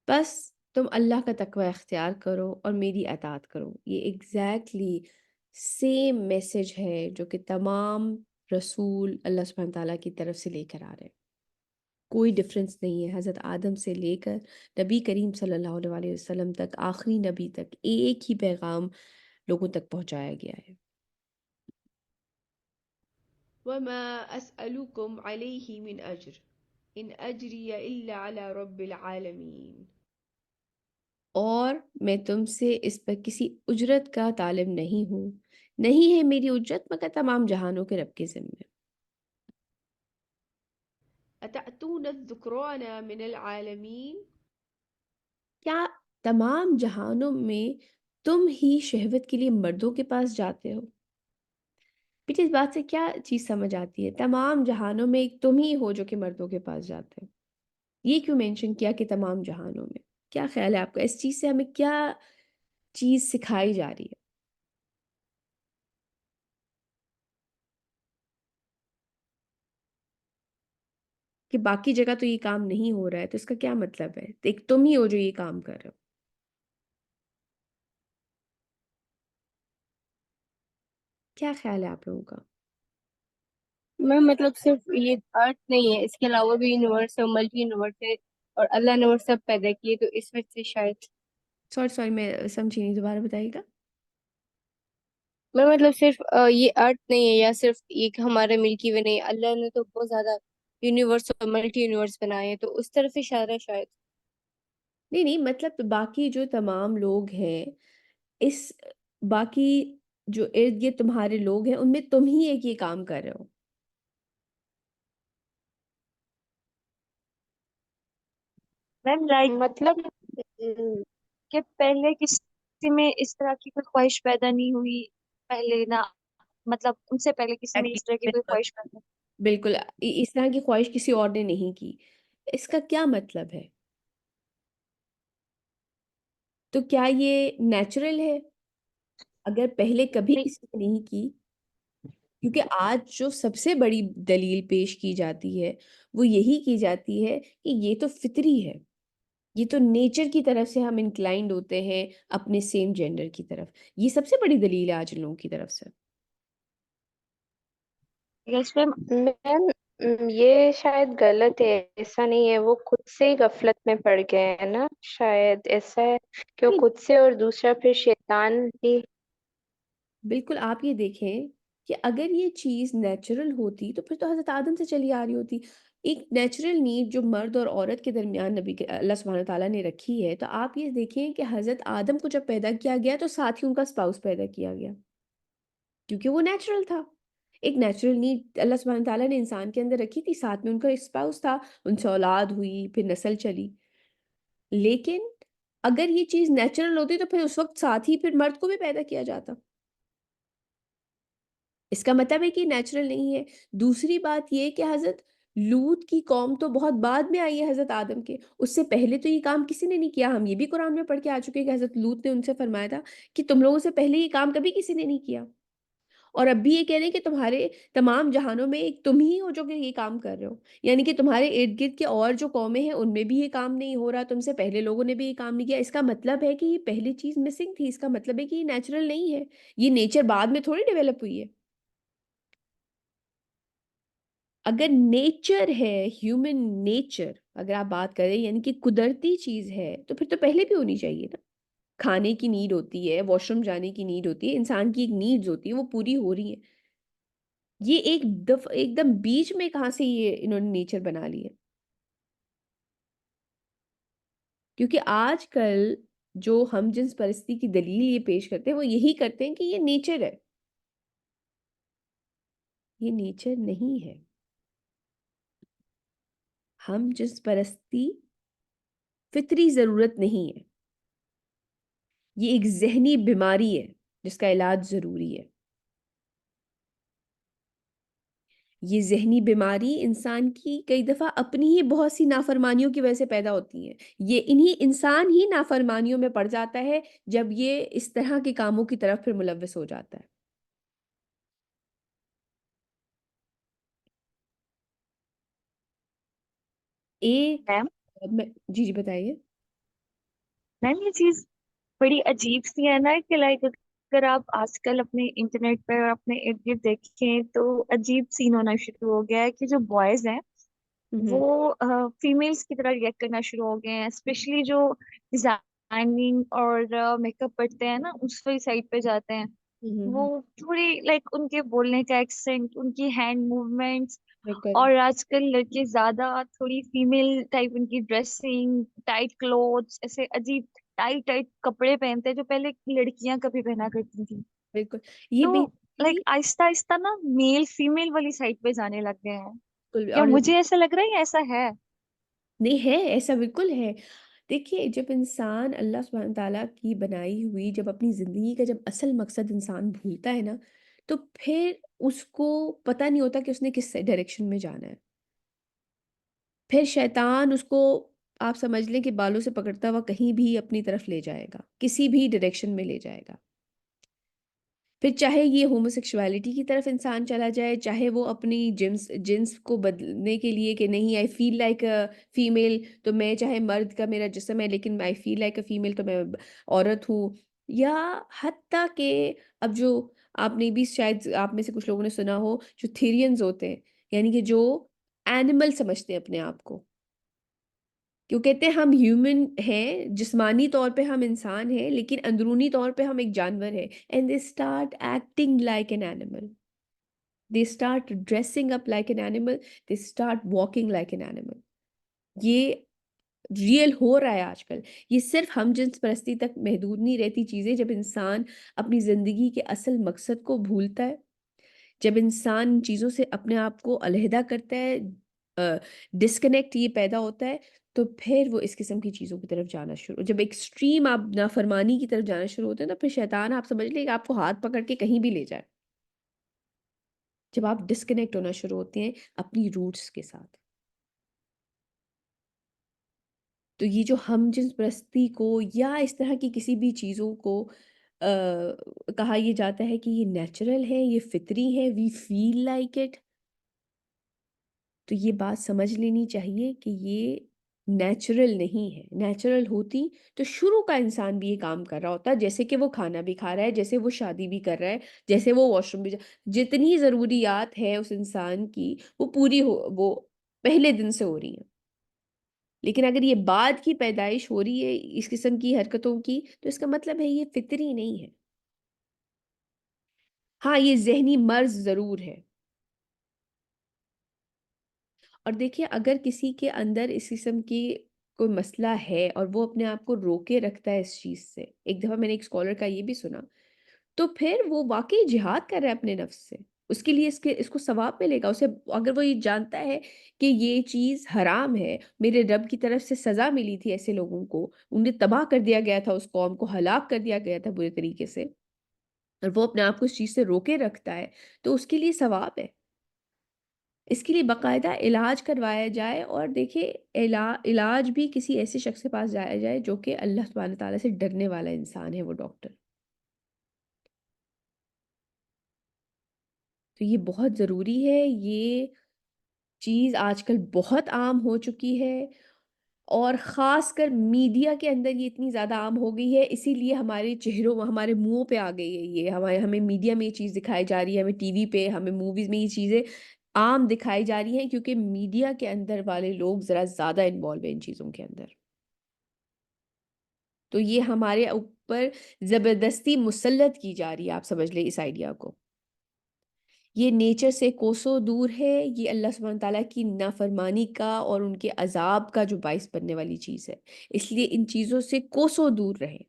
بس تم اللہ کا تقوی اختیار کرو اور میری اطاعت کرو۔ یہ ایگزیکٹلی سیم میسج ہے جو کہ تمام رسول اللہ سبحانہ تعالیٰ کی طرف سے لے کر آ رہے ہیں، کوئی ڈفرینس نہیں ہے۔ حضرت آدم سے لے کر نبی کریم صلی اللہ علیہ وسلم تک، آخری نبی تک، ایک ہی پیغام لوگوں تک پہنچایا گیا ہے۔ وما أسألكم عليه من أجر إن أجري إلا على رب العالمين۔ اور میں تم سے اس پر کسی اجرت کا طالب نہیں ہوں، نہیں ہے میری اجرت مگر تمام جہانوں کے رب کے ذمے۔ أتأتون الذكران من العالمين۔ کیا تمام جہانوں میں تم ہی شہوت کے لیے مردوں کے پاس جاتے ہو؟ بیٹے اس بات سے کیا چیز سمجھ آتی ہے؟ تمام جہانوں میں ایک تم ہی ہو جو کہ مردوں کے پاس جاتے ہو، یہ کیوں مینشن کیا کہ تمام جہانوں میں؟ کیا خیال ہے آپ کا اس چیز سے ہمیں کیا چیز سکھائی جا رہی ہے؟ کہ باقی جگہ تو یہ کام نہیں ہو رہا ہے تو اس کا کیا مطلب ہے؟ ایک تم ہی ہو جو یہ کام کر رہے ہو۔ کیا خیال ہے آپ لوگوں کا؟ میں مطلب صرف یہ ارتھ نہیں ہے، اس کے علاوہ بھی یونیورس ہے، ملٹی یونیورس ہے، اور اللہ نے وہ سب پیدا کیے، تو اس وجہ سے شاید سوری میں سمجھی نہیں، دوبارہ بتائیے گا۔ میں مطلب صرف یہ ارتھ نہیں ہے یا صرف ایک ہمارا ملکی وے نہیں، اللہ نے تو بہت زیادہ یونیورس اور ملٹی یونیورس بنائے ہیں، تو اس طرف اشارہ ہے شاید۔ نہیں نہیں، مطلب باقی جو تمام لوگ ہیں، اس باقی جو ارد گرد تمہارے لوگ ہیں ان میں تم ہی ایک یہ کام کر رہے ہو۔ میم لائک مطلب کہ پہلے کسی میں اس طرح کی کوئی خواہش پیدا نہیں ہوئی پہلے نہ، مطلب ان سے پہلے کسی میں اس طرح کی کوئی بالکل خواہش پیدا بالکل، اس طرح کی خواہش کسی اور نے نہیں کی. اس کا کیا مطلب ہے؟ تو کیا یہ نیچرل ہے اگر پہلے کبھی نہیں؟ کسی نے نہیں کی؟ کیونکہ آج جو سب سے بڑی دلیل پیش کی جاتی ہے وہ یہی کی جاتی ہے کہ یہ تو فطری ہے، یہ تو نیچر کی طرف سے ہم انکلائنڈ ہوتے ہیں اپنے سیم جینڈر کی طرف. یہ سب سے بڑی دلیل ہے آج لوگوں کی طرف سے. یس میم. میم یہ شاید غلط ہے، ایسا نہیں ہے، وہ خود سے ہی غفلت میں پڑ گئے ہیں نا، شاید ایسا ہے کہ وہ خود سے، اور دوسرا پھر شیطان بھی. بالکل، آپ یہ دیکھیں کہ اگر یہ چیز نیچرل ہوتی تو پھر تو حضرت آدم سے چلی آ رہی ہوتی. ایک نیچرل نیڈ جو مرد اور عورت کے درمیان نبی کے اللہ سبحانہ تعالیٰ نے رکھی ہے، تو آپ یہ دیکھیں کہ حضرت آدم کو جب پیدا کیا گیا تو ساتھ ہی ان کا اسپاؤس پیدا کیا گیا، کیونکہ وہ نیچرل تھا. ایک نیچرل نیڈ اللہ سبحانہ تعالیٰ نے انسان کے اندر رکھی تھی، ساتھ میں ان کا اسپاؤس تھا، ان سے اولاد ہوئی، پھر نسل چلی. لیکن اگر یہ چیز نیچرل ہوتی تو پھر اس وقت ساتھ ہی پھر مرد کو بھی پیدا کیا جاتا. اس کا مطلب ہے کہ نیچرل نہیں ہے. دوسری بات یہ کہ حضرت لوط کی قوم تو بہت بعد میں آئی ہے حضرت آدم کے، اس سے پہلے تو یہ کام کسی نے نہیں کیا. ہم یہ بھی قرآن میں پڑھ کے آ چکے ہیں کہ حضرت لوط نے ان سے فرمایا تھا کہ تم لوگوں سے پہلے یہ کام کبھی کسی نے نہیں کیا، اور اب بھی یہ کہہ رہے ہیں کہ تمہارے تمام جہانوں میں ایک تم ہی ہو جو کہ یہ کام کر رہے ہو. یعنی کہ تمہارے ارد گرد کے اور جو قومیں ہیں ان میں بھی یہ کام نہیں ہو رہا، تم سے پہلے لوگوں نے بھی یہ کام نہیں کیا. اس کا مطلب ہے کہ یہ پہلی چیز مسنگ تھی. اس کا مطلب ہے کہ یہ نیچرل نہیں ہے. یہ نیچر بعد میں تھوڑی ڈیولپ ہوئی ہے. اگر نیچر ہے، ہیومن نیچر اگر آپ بات کریں یعنی کہ قدرتی چیز ہے، تو پھر تو پہلے بھی ہونی چاہیے نا. کھانے کی نیڈ ہوتی ہے، واش روم جانے کی نیڈ ہوتی ہے، انسان کی ایک نیڈز ہوتی ہے، وہ پوری ہو رہی ہیں. یہ ایک دم بیچ میں کہاں سے یہ انہوں نے نیچر بنا لی ہے؟ کیونکہ آج کل جو ہم جنس پرستی کی دلیل یہ پیش کرتے ہیں وہ یہی کرتے ہیں کہ یہ نیچر ہے. یہ نیچر نہیں ہے. ہم جنس پرستی فطری ضرورت نہیں ہے، یہ ایک ذہنی بیماری ہے جس کا علاج ضروری ہے. یہ ذہنی بیماری انسان کی کئی دفعہ اپنی ہی بہت سی نافرمانیوں کی وجہ سے پیدا ہوتی ہیں. یہ انسان ہی نافرمانیوں میں پڑ جاتا ہے جب یہ اس طرح کے کاموں کی طرف پھر ملوث ہو جاتا ہے. ایک میم. جی جی بتائیے. میم یہ چیز بڑی عجیب سی ہے نا کہ لائک اگر آپ آج کل اپنے انٹرنیٹ پہ اور اپنے ارد گرد دیکھیں تو عجیب سین ہونا شروع ہو گیا ہے کہ جو بوائز ہیں ہوں وہ فیمیلس کی طرح ریئیکٹ کرنا شروع ہو گئے ہیں، اسپیشلی جو ڈیزائننگ اور میک اپ کرتے ہیں نا اس والی سائڈ پہ جاتے ہیں. وہ ہوں تھوڑی لائک ان کے بولنے کا ایکسنٹ، ان کی ہینڈ موومنٹس، بالکل اور آج کل لڑکے زیادہ تھوڑی فیمیل ٹائپ ان کی ڈریسنگ، ٹائٹ کلوتھس، ایسے عجیب ٹائٹ ٹائٹ کپڑے پہنتے ہیں جو پہلے لڑکیاں کبھی پہنا کرتی تھیں. بالکل. یہ تو بیسیکلی لائک آہستہ آہستہ نا میل فیمیل والی سائڈ پہ جانے لگ گئے ہیں. یا اور مجھے ایسا لگ رہا ہے یا ایسا ہے؟ نہیں ہے، ایسا بالکل ہے. دیکھیے جب انسان اللہ سبحانہ تعالیٰ کی بنائی ہوئی جب اپنی زندگی کا جب اصل مقصد انسان بھولتا ہے نا، تو پھر اس کو پتہ نہیں ہوتا کہ اس نے کس ڈائریکشن میں جانا ہے. پھر شیطان اس کو آپ سمجھ لیں کہ بالوں سے پکڑتا ہوا کہیں بھی اپنی طرف لے جائے گا، کسی بھی ڈائریکشن میں لے جائے گا. پھر چاہے یہ ہوموسیکشوالٹی کی طرف انسان چلا جائے، چاہے وہ اپنی جنس کو بدلنے کے لیے کہ نہیں آئی فیل لائک اے فیمیل، تو میں چاہے مرد کا میرا جسم ہے لیکن آئی فیل لائک اے فیمیل تو میں عورت ہوں. یا حتیٰ کہ اب جو آپ نے بھی شاید آپ میں سے کچھ لوگوں نے سنا ہو جو تھیرینز ہوتے ہیں، یعنی کہ جو اینیمل سمجھتے ہیں اپنے آپ کو، کیوں کہتے ہیں ہم ہیومن ہیں، جسمانی طور پہ ہم انسان ہیں لیکن اندرونی طور پہ ہم ایک جانور ہیں. And they start acting like an animal, they start dressing up like an animal, they start walking like an animal. یہ ریئل ہو رہا ہے آج کل. یہ صرف ہم جنس پرستی تک محدود نہیں رہتی چیزیں. جب انسان اپنی زندگی کے اصل مقصد کو بھولتا ہے، جب انسان ان چیزوں سے اپنے آپ کو علیحدہ کرتا ہے، ڈسکنیکٹ یہ پیدا ہوتا ہے تو پھر وہ اس قسم کی چیزوں کی طرف جانا شروع، جب ایکسٹریم آپ نافرمانی کی طرف جانا شروع ہوتے ہیں تو پھر شیطان آپ سمجھ لیں کہ آپ کو ہاتھ پکڑ کے کہیں بھی لے جائے، جب آپ ڈسکنیکٹ ہونا شروع ہوتے ہیں اپنی روٹس کے ساتھ۔ تو یہ جو ہم جنس پرستی کو یا اس طرح کی کسی بھی چیزوں کو کہا یہ جاتا ہے کہ یہ نیچرل ہے، یہ فطری ہے، وی فیل لائک اٹ، تو یہ بات سمجھ لینی چاہیے کہ یہ نیچرل نہیں ہے۔ نیچرل ہوتی تو شروع کا انسان بھی یہ کام کر رہا ہوتا، جیسے کہ وہ کھانا بھی کھا رہا ہے، جیسے وہ شادی بھی کر رہا ہے، جیسے وہ واش روم بھی جتنی ضروریات ہے اس انسان کی وہ پوری وہ پہلے دن سے ہو رہی ہیں۔ لیکن اگر یہ بعد کی پیدائش ہو رہی ہے اس قسم کی حرکتوں کی تو اس کا مطلب ہے یہ فطری نہیں ہے۔ ہاں یہ ذہنی مرض ضرور ہے۔ اور دیکھیے اگر کسی کے اندر اس قسم کی کوئی مسئلہ ہے اور وہ اپنے آپ کو روکے رکھتا ہے اس چیز سے، ایک دفعہ میں نے ایک اسکالر کا یہ بھی سنا، تو پھر وہ واقعی جہاد کر رہا ہے اپنے نفس سے، اس کے لیے اس کو ثواب ملے گا اسے، اگر وہ یہ جانتا ہے کہ یہ چیز حرام ہے، میرے رب کی طرف سے سزا ملی تھی ایسے لوگوں کو، انہیں تباہ کر دیا گیا تھا، اس قوم کو ہلاک کر دیا گیا تھا برے طریقے سے، اور وہ اپنے آپ کو اس چیز سے روکے رکھتا ہے تو اس کے لیے ثواب ہے۔ اس کے لیے باقاعدہ علاج کروایا جائے، اور دیکھیں علاج بھی کسی ایسے شخص کے پاس جایا جائے جو کہ اللہ سبحانہ تعالیٰ سے ڈرنے والا انسان ہے، وہ ڈاکٹر۔ تو یہ بہت ضروری ہے، یہ چیز آج کل بہت عام ہو چکی ہے، اور خاص کر میڈیا کے اندر یہ اتنی زیادہ عام ہو گئی ہے، اسی لیے ہمارے چہروں ہمارے منہوں پہ آ گئی ہے، یہ ہمیں میڈیا میں یہ چیز دکھائی جا رہی ہے، ہمیں ٹی وی پہ، ہمیں موویز میں یہ چیزیں عام دکھائی جا رہی ہیں، کیونکہ میڈیا کے اندر والے لوگ ذرا زیادہ انوالو ہیں ان چیزوں کے اندر۔ تو یہ ہمارے اوپر زبردستی مسلط کی جا رہی ہے، آپ سمجھ لیں اس آئیڈیا کو۔ یہ نیچر سے کوسوں دور ہے، یہ اللہ سبحانہ تعالیٰ کی نافرمانی کا اور ان کے عذاب کا جو باعث بننے والی چیز ہے، اس لیے ان چیزوں سے کوسوں دور رہیں۔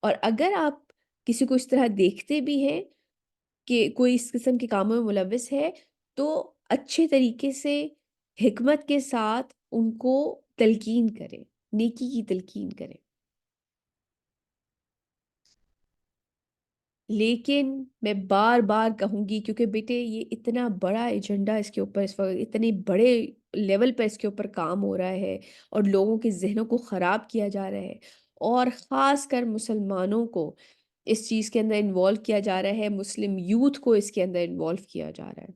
اور اگر آپ کسی کو اس طرح دیکھتے بھی ہیں کہ کوئی اس قسم کے کاموں میں ملوث ہے، تو اچھے طریقے سے حکمت کے ساتھ ان کو تلقین کریں، نیکی کی تلقین کریں۔ لیکن میں بار بار کہوں گی، کیونکہ بیٹے یہ اتنا بڑا ایجنڈا اس کے اوپر اس وقت اتنے بڑے لیول پر اس کے اوپر کام ہو رہا ہے، اور لوگوں کے ذہنوں کو خراب کیا جا رہا ہے، اور خاص کر مسلمانوں کو اس چیز کے اندر انوالو کیا جا رہا ہے، مسلم یوتھ کو اس کے اندر انوالو کیا جا رہا ہے،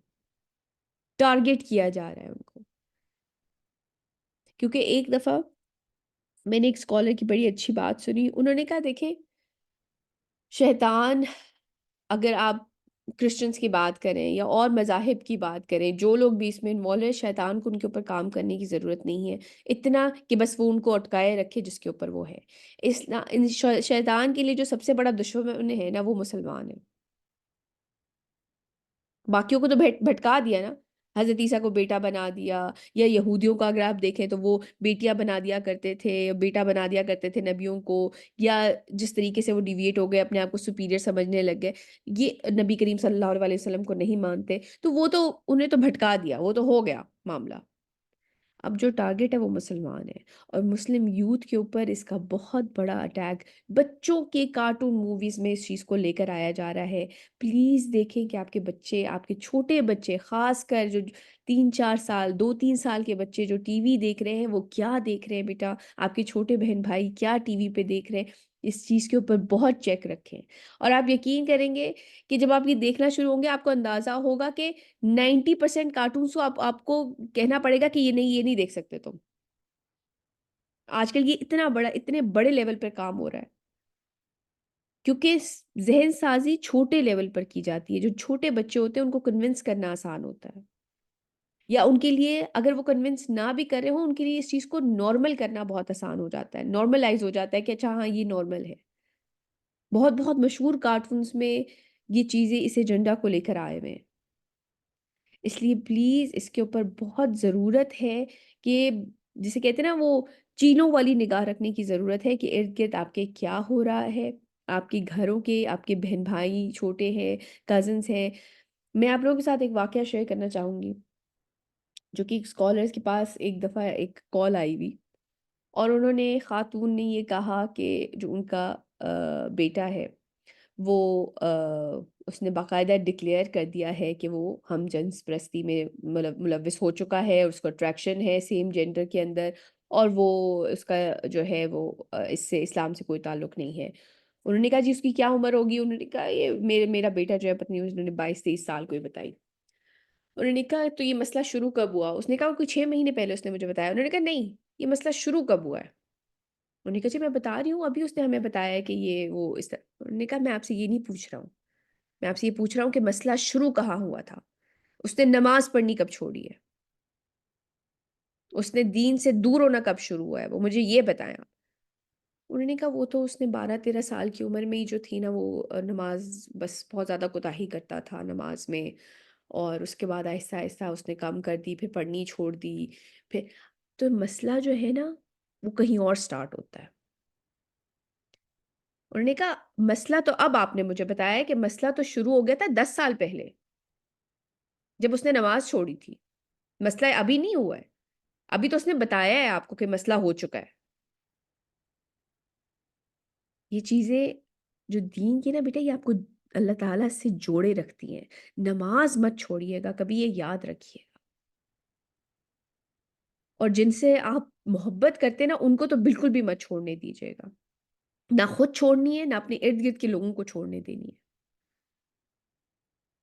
ٹارگٹ کیا جا رہا ہے ان کو۔ کیونکہ ایک دفعہ میں نے ایک اسکالر کی بڑی اچھی بات سنی، انہوں نے کہا دیکھیں شیطان، اگر آپ کرسچنس کی بات کریں یا اور مذاہب کی بات کریں، جو لوگ بھی اس میں انوالو ہیں، شیطان کو ان کے اوپر کام کرنے کی ضرورت نہیں ہے، اتنا کہ بس وہ ان کو اٹکائے رکھے جس کے اوپر وہ ہے۔ شیطان کے لیے جو سب سے بڑا دشمن ہے نا، وہ مسلمان ہے۔ باقیوں کو تو بھٹکا دیا نا، حضرت عیسیٰ کو بیٹا بنا دیا، یا یہودیوں کا اگر آپ دیکھیں تو وہ بیٹیاں بنا دیا کرتے تھے، بیٹا بنا دیا کرتے تھے نبیوں کو، یا جس طریقے سے وہ ڈیویٹ ہو گئے، اپنے آپ کو سپیریئر سمجھنے لگ گئے، یہ نبی کریم صلی اللہ علیہ وسلم کو نہیں مانتے، تو وہ تو انہیں تو بھٹکا دیا، وہ تو ہو گیا معاملہ۔ اب جو ٹارگٹ ہے وہ مسلمان ہے، اور مسلم یوتھ کے اوپر اس کا بہت بڑا اٹیک بچوں کے کارٹون موویز میں اس چیز کو لے کر آیا جا رہا ہے۔ پلیز دیکھیں کہ آپ کے بچے، آپ کے چھوٹے بچے، خاص کر جو 3-4 سال 2-3 سال کے بچے جو ٹی وی دیکھ رہے ہیں، وہ کیا دیکھ رہے ہیں بیٹا، آپ کے چھوٹے بہن بھائی کیا ٹی وی پہ دیکھ رہے ہیں، اس چیز کے اوپر بہت چیک رکھیں۔ اور آپ یقین کریں گے کہ جب آپ یہ دیکھنا شروع ہوں گے، آپ کو اندازہ ہوگا کہ 90% کارٹونز کو آپ کو کہنا پڑے گا کہ یہ نہیں دیکھ سکتے تم۔ آج کل یہ اتنے بڑے لیول پر کام ہو رہا ہے، کیونکہ ذہن سازی چھوٹے لیول پر کی جاتی ہے، جو چھوٹے بچے ہوتے ہیں ان کو کنونس کرنا آسان ہوتا ہے، یا ان کے لیے اگر وہ کنونس نہ بھی کر رہے ہوں، ان کے لیے اس چیز کو نارمل کرنا بہت آسان ہو جاتا ہے، نارملائز ہو جاتا ہے کہ اچھا ہاں یہ نارمل ہے۔ بہت بہت مشہور کارٹونز میں یہ چیزیں اس ایجنڈا کو لے کر آئے ہوئے ہیں۔ اس لیے پلیز اس کے اوپر بہت ضرورت ہے کہ جسے کہتے ہیں نا، وہ چینوں والی نگاہ رکھنے کی ضرورت ہے کہ ارد گرد آپ کے کیا ہو رہا ہے، آپ کے گھروں کے، آپ کے بہن بھائی چھوٹے ہیں، کزنس ہیں۔ میں آپ لوگوں کے ساتھ ایک واقعہ شیئر کرنا چاہوں گی۔ جو کہ اسکالرس کے پاس ایک دفعہ ایک کال آئی ہوئی، اور انہوں نے خاتون نے یہ کہا کہ جو ان کا بیٹا ہے وہ اس نے باقاعدہ ڈکلیئر کر دیا ہے کہ وہ ہم جنس پرستی میں ملوث ہو چکا ہے، اور اس کو اٹریکشن ہے سیم جینڈر کے اندر، اور وہ اس کا جو ہے وہ اس سے اسلام سے کوئی تعلق نہیں ہے۔ انہوں نے کہا جی اس کی کیا عمر ہوگی؟ انہوں نے کہا یہ میرا بیٹا جو ہے پتنی، انہوں نے 22-23 سال کوئی بتائی۔ انہوں نے کہا تو یہ مسئلہ شروع کب ہوا؟ اس نے کہا کوئی 6 مہینے پہلے اس نے مجھے بتایا۔ انہوں نے کہا نہیں، یہ مسئلہ شروع کب ہوا ہے؟ انہوں نے کہا جی میں بتا رہی ہوں، ابھی اس نے ہمیں بتایا ہے کہ یہ وہ اس طرح۔ انہوں نے کہا میں آپ سے یہ نہیں پوچھ رہا ہوں، میں آپ سے یہ پوچھ رہا ہوں کہ مسئلہ شروع کہاں ہوا تھا؟ اس نے نماز پڑھنی کب چھوڑی ہے؟ اس نے دین سے دور ہونا کب شروع ہوا ہے؟ وہ مجھے یہ بتائیں آپ۔ انہوں نے کہا وہ تو اس نے 12-13 سال کی عمر میں ہی جو تھی نا، وہ نماز بس بہت زیادہ کوتاہی کرتا تھا نماز میں، اور اس کے بعد آہستہ آہستہ اس نے کم کر دی، پھر پڑھنی چھوڑ دی، پھر تو مسئلہ جو ہے نا وہ کہیں اور سٹارٹ ہوتا ہے۔ انہوں نے کہا مسئلہ تو اب آپ نے مجھے بتایا ہے کہ مسئلہ تو شروع ہو گیا تھا 10 سال پہلے جب اس نے نماز چھوڑی تھی، مسئلہ ابھی نہیں ہوا ہے، ابھی تو اس نے بتایا ہے آپ کو کہ مسئلہ ہو چکا ہے۔ یہ چیزیں جو دین کی نا بیٹا، یہ آپ کو اللہ تعالیٰ سے جوڑے رکھتی ہیں۔ نماز مت چھوڑیے گا کبھی، یہ یاد رکھیے گا، اور جن سے آپ محبت کرتے ہیں نا ان کو تو بالکل بھی مت چھوڑنے دیجیے گا، نہ خود چھوڑنی ہے، نہ اپنے ارد گرد کے لوگوں کو چھوڑنے دینی ہے۔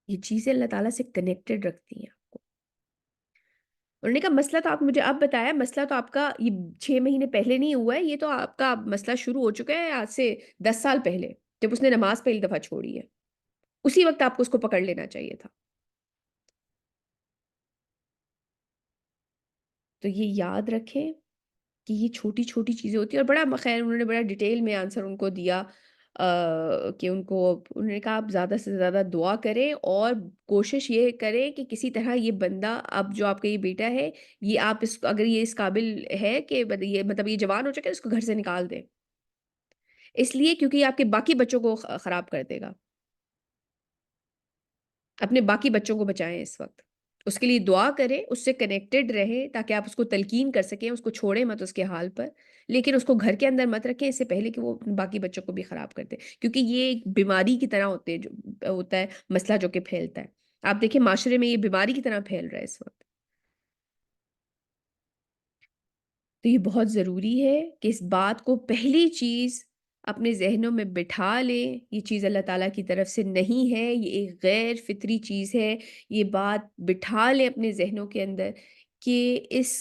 یہ چیزیں اللہ تعالیٰ سے کنیکٹڈ رکھتی ہیں آپ کو۔ انہوں نے کہا مسئلہ تو آپ مجھے اب بتایا، مسئلہ تو آپ کا یہ 6 مہینے پہلے نہیں ہوا ہے، یہ تو آپ کا مسئلہ شروع ہو چکا ہے آج سے 10 سال پہلے، جب اس نے نماز پہلی دفعہ چھوڑی ہے، اسی وقت آپ کو اس کو پکڑ لینا چاہیے تھا۔ تو یہ یاد رکھیں کہ یہ چھوٹی چھوٹی چیزیں ہوتی ہیں، اور بڑا خیر انہوں نے بڑا ڈیٹیل میں آنسر ان کو دیا، کہ انہوں نے کہا آپ زیادہ سے زیادہ دعا کریں، اور کوشش یہ کریں کہ کسی طرح یہ بندہ، اب جو آپ کا یہ بیٹا ہے، یہ آپ اگر یہ اس قابل ہے کہ یہ مطلب یہ جوان ہو چکے، اس کو گھر سے نکال دیں، اس لیے کیونکہ یہ آپ کے باقی بچوں کو خراب کر دے گا۔ اپنے باقی بچوں کو بچائیں اس وقت، اس کے لیے دعا کریں، اس سے کنیکٹڈ رہیں تاکہ آپ اس کو تلقین کر سکیں، اس کو چھوڑیں مت اس کے حال پر، لیکن اس کو گھر کے اندر مت رکھیں اس سے پہلے کہ وہ باقی بچوں کو بھی خراب کر دے، کیونکہ یہ ایک بیماری کی طرح جو ہوتا ہے مسئلہ جو کہ پھیلتا ہے۔ آپ دیکھیں معاشرے میں یہ بیماری کی طرح پھیل رہا ہے اس وقت۔ تو یہ بہت ضروری ہے کہ اس بات کو پہلی چیز اپنے ذہنوں میں بٹھا لیں، یہ چیز اللہ تعالیٰ کی طرف سے نہیں ہے، یہ ایک غیر فطری چیز ہے۔ یہ بات بٹھا لیں اپنے ذہنوں کے اندر کہ اس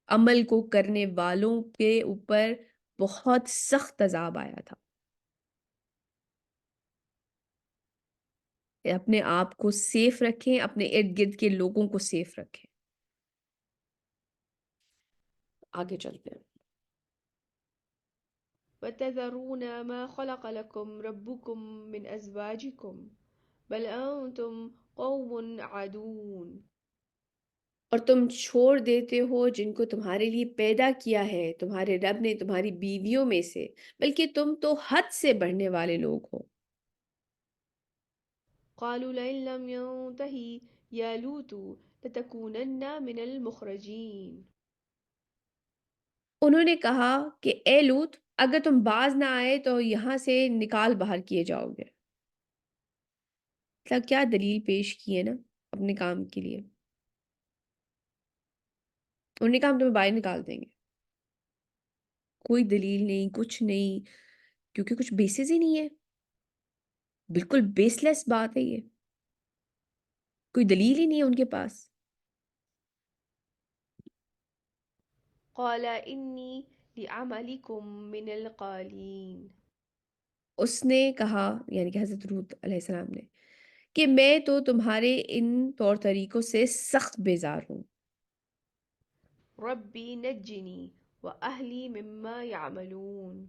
عمل کو کرنے والوں کے اوپر بہت سخت عذاب آیا تھا۔ اپنے آپ کو سیف رکھیں، اپنے ارد گرد کے لوگوں کو سیف رکھیں۔ آگے چلتے ہیں۔ وتذرون ما خلق لكم ربكم من أزواجكم بل أنتم قوم عادون۔ اور تم چھوڑ دیتے ہو جن کو تمہارے لیے پیدا کیا ہے تمہارے رب نے تمہاری بیویوں میں سے، بلکہ تم تو حد سے بڑھنے والے لوگ ہو۔ قالوا لئن لم ينته يا لوط لتكونن من المخرجين۔ انہوں نے کہا کہ اے لوط، اگر تم باز نہ آئے تو یہاں سے نکال باہر کیے جاؤ گے۔ مطلب کیا دلیل پیش کی ہے نا اپنے کام کے لیے۔ انہوں نے کہا ہم تمہیں باہر نکال دیں گے، کوئی دلیل نہیں، کچھ نہیں، کیونکہ کچھ بیسس ہی نہیں ہے، بالکل بیس لیس بات ہے یہ، کوئی دلیل ہی نہیں ہے ان کے پاس۔ قال إني لعملكم من القالين۔ اس نے کہا یعنی کہ حضرت لوط علیہ السلام نے کہ میں تو تمہارے ان طور طریقوں سے سخت بیزار ہوں۔ ربي نجني وأهلي مما يعملون۔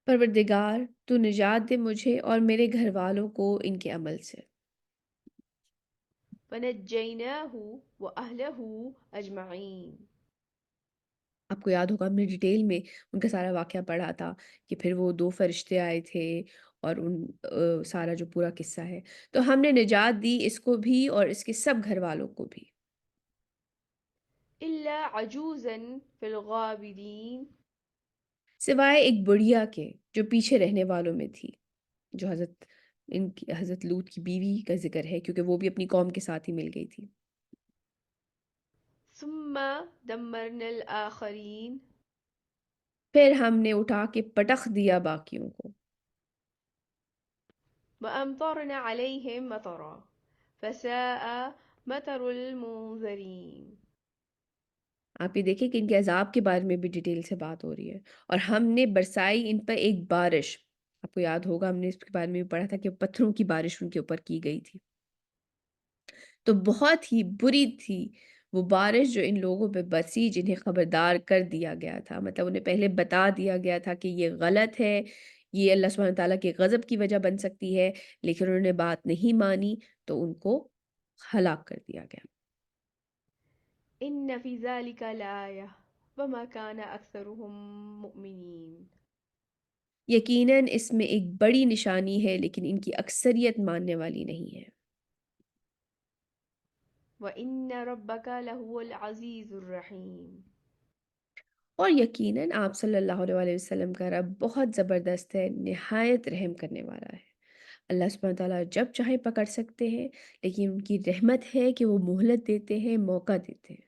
پروردگار تو نجات دے مجھے اور میرے گھر والوں کو ان کے عمل سے۔ فنجيناه وأهله أجمعين۔ آپ کو یاد ہوگا ہم نے ڈیٹیل میں ان کا سارا واقعہ پڑھا تھا کہ پھر وہ 2 فرشتے آئے تھے، اور سارا جو پورا قصہ ہے، تو ہم نے نجات دی اس کو بھی اور اس کے سب گھر والوں کو بھی۔ إلا عجوزا في الغابرين. سوائے ایک بڑھیا کے جو پیچھے رہنے والوں میں تھی، جو حضرت لوط کی بیوی کا ذکر ہے کیونکہ وہ بھی اپنی قوم کے ساتھ ہی مل گئی تھی۔ ثم دمرنا الآخرين. پھر ہم نے اٹھا کے پٹخ دیا باقیوں کو، وأمطرنا عليهم مطرا فساء مطر المنذرين. آپ یہ دیکھیں کہ ان کے عذاب کے بارے میں بھی ڈیٹیل سے بات ہو رہی ہے، اور ہم نے برسائی ان پر ایک بارش۔ آپ کو یاد ہوگا ہم نے اس کے بارے میں بھی پڑھا تھا کہ پتھروں کی بارش ان کے اوپر کی گئی تھی، تو بہت ہی بری تھی وہ بارش جو ان لوگوں پہ برسی جنہیں خبردار کر دیا گیا تھا، مطلب انہیں پہلے بتا دیا گیا تھا کہ یہ غلط ہے، یہ اللہ سبحانہ تعالیٰ کے غضب کی وجہ بن سکتی ہے، لیکن انہوں نے بات نہیں مانی تو ان کو ہلاک کر دیا گیا۔ إن في ذلك لآية وما كان أكثرهم مؤمنين. یقیناً اس میں ایک بڑی نشانی ہے لیکن ان کی اکثریت ماننے والی نہیں ہے۔ وإن ربك لهو العزيز الرحيم. اور یقیناً آپ صلی اللہ علیہ وآلہ وسلم کا رب بہت زبردست ہے، نہایت رحم کرنے والا ہے۔ اللہ سبحانہ تعالیٰ جب چاہے پکڑ سکتے ہیں، لیکن ان کی رحمت ہے کہ وہ مہلت دیتے ہیں، موقع دیتے ہیں۔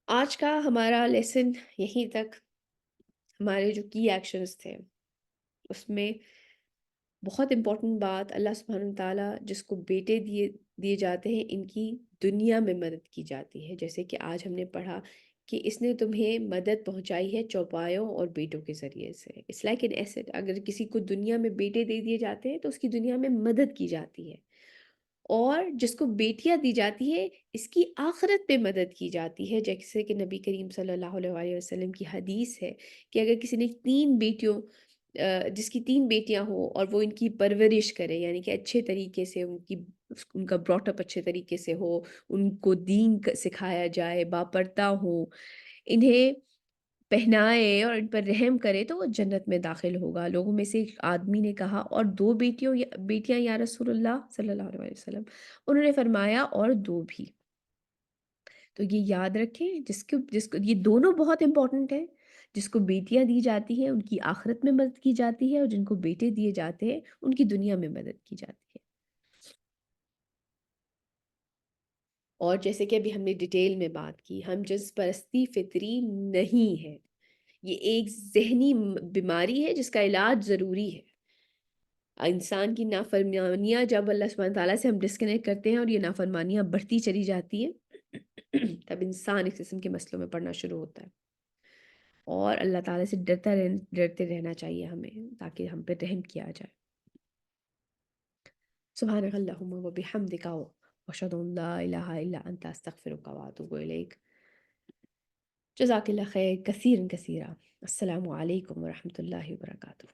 آج کا ہمارا لیسن یہیں تک۔ ہمارے جو کی ایکشنز تھے اس میں بہت امپورٹنٹ بات، اللہ سبحانہ تعالیٰ جس کو بیٹے دیے جاتے ہیں ان کی دنیا میں مدد کی جاتی ہے، جیسے کہ آج ہم نے پڑھا کہ اس نے تمہیں مدد پہنچائی ہے چوپایوں اور بیٹوں کے ذریعے سے۔ اٹس لائک این ایسٹ، اگر کسی کو دنیا میں بیٹے دے دیے جاتے ہیں تو اس کی دنیا میں مدد کی جاتی ہے، اور جس کو بیٹیاں دی جاتی ہے اس کی آخرت پہ مدد کی جاتی ہے، جیسے کہ نبی کریم صلی اللہ علیہ وآلہ وسلم کی حدیث ہے کہ اگر کسی نے جس کی 3 بیٹیاں ہوں اور وہ ان کی پرورش کرے، یعنی کہ اچھے طریقے سے ان کا براٹ اپ اچھے طریقے سے ہو، ان کو دین سکھایا جائے، باپردہ ہو، انہیں پہنائے اور ان پر رحم کرے تو وہ جنت میں داخل ہوگا۔ لوگوں میں سے ایک آدمی نے کہا اور 2 بیٹیاں یا رسول اللہ صلی اللہ علیہ وسلم؟ انہوں نے فرمایا اور 2 بھی۔ تو یہ یاد رکھیں، جس کو یہ دونوں بہت امپورٹنٹ ہیں، جس کو بیٹیاں دی جاتی ہیں ان کی آخرت میں مدد کی جاتی ہے، اور جن کو بیٹے دیے جاتے ہیں ان کی دنیا میں مدد کی جاتی ہے۔ اور جیسے کہ ابھی ہم نے ڈیٹیل میں بات کی، ہم جنس پرستی فطری نہیں ہے، یہ ایک ذہنی بیماری ہے جس کا علاج ضروری ہے۔ انسان کی نافرمانیاں جب اللہ سبحانہ تعالیٰ سے ہم ڈسکنیکٹ کرتے ہیں اور یہ نافرمانیاں بڑھتی چلی جاتی ہیں تب انسان اس قسم کے مسئلوں میں پڑنا شروع ہوتا ہے، اور اللہ تعالیٰ سے ڈرتے رہنا چاہیے ہمیں تاکہ ہم پہ رحم کیا جائے۔ سبحانک اللہم و بحمدک واشہد ان لا الہ الا انت استغفرک و اتوب الیک۔ جزاک اللہ خیر کثیرا کثیرا۔ السلام علیکم ورحمۃ اللہ وبرکاتہ۔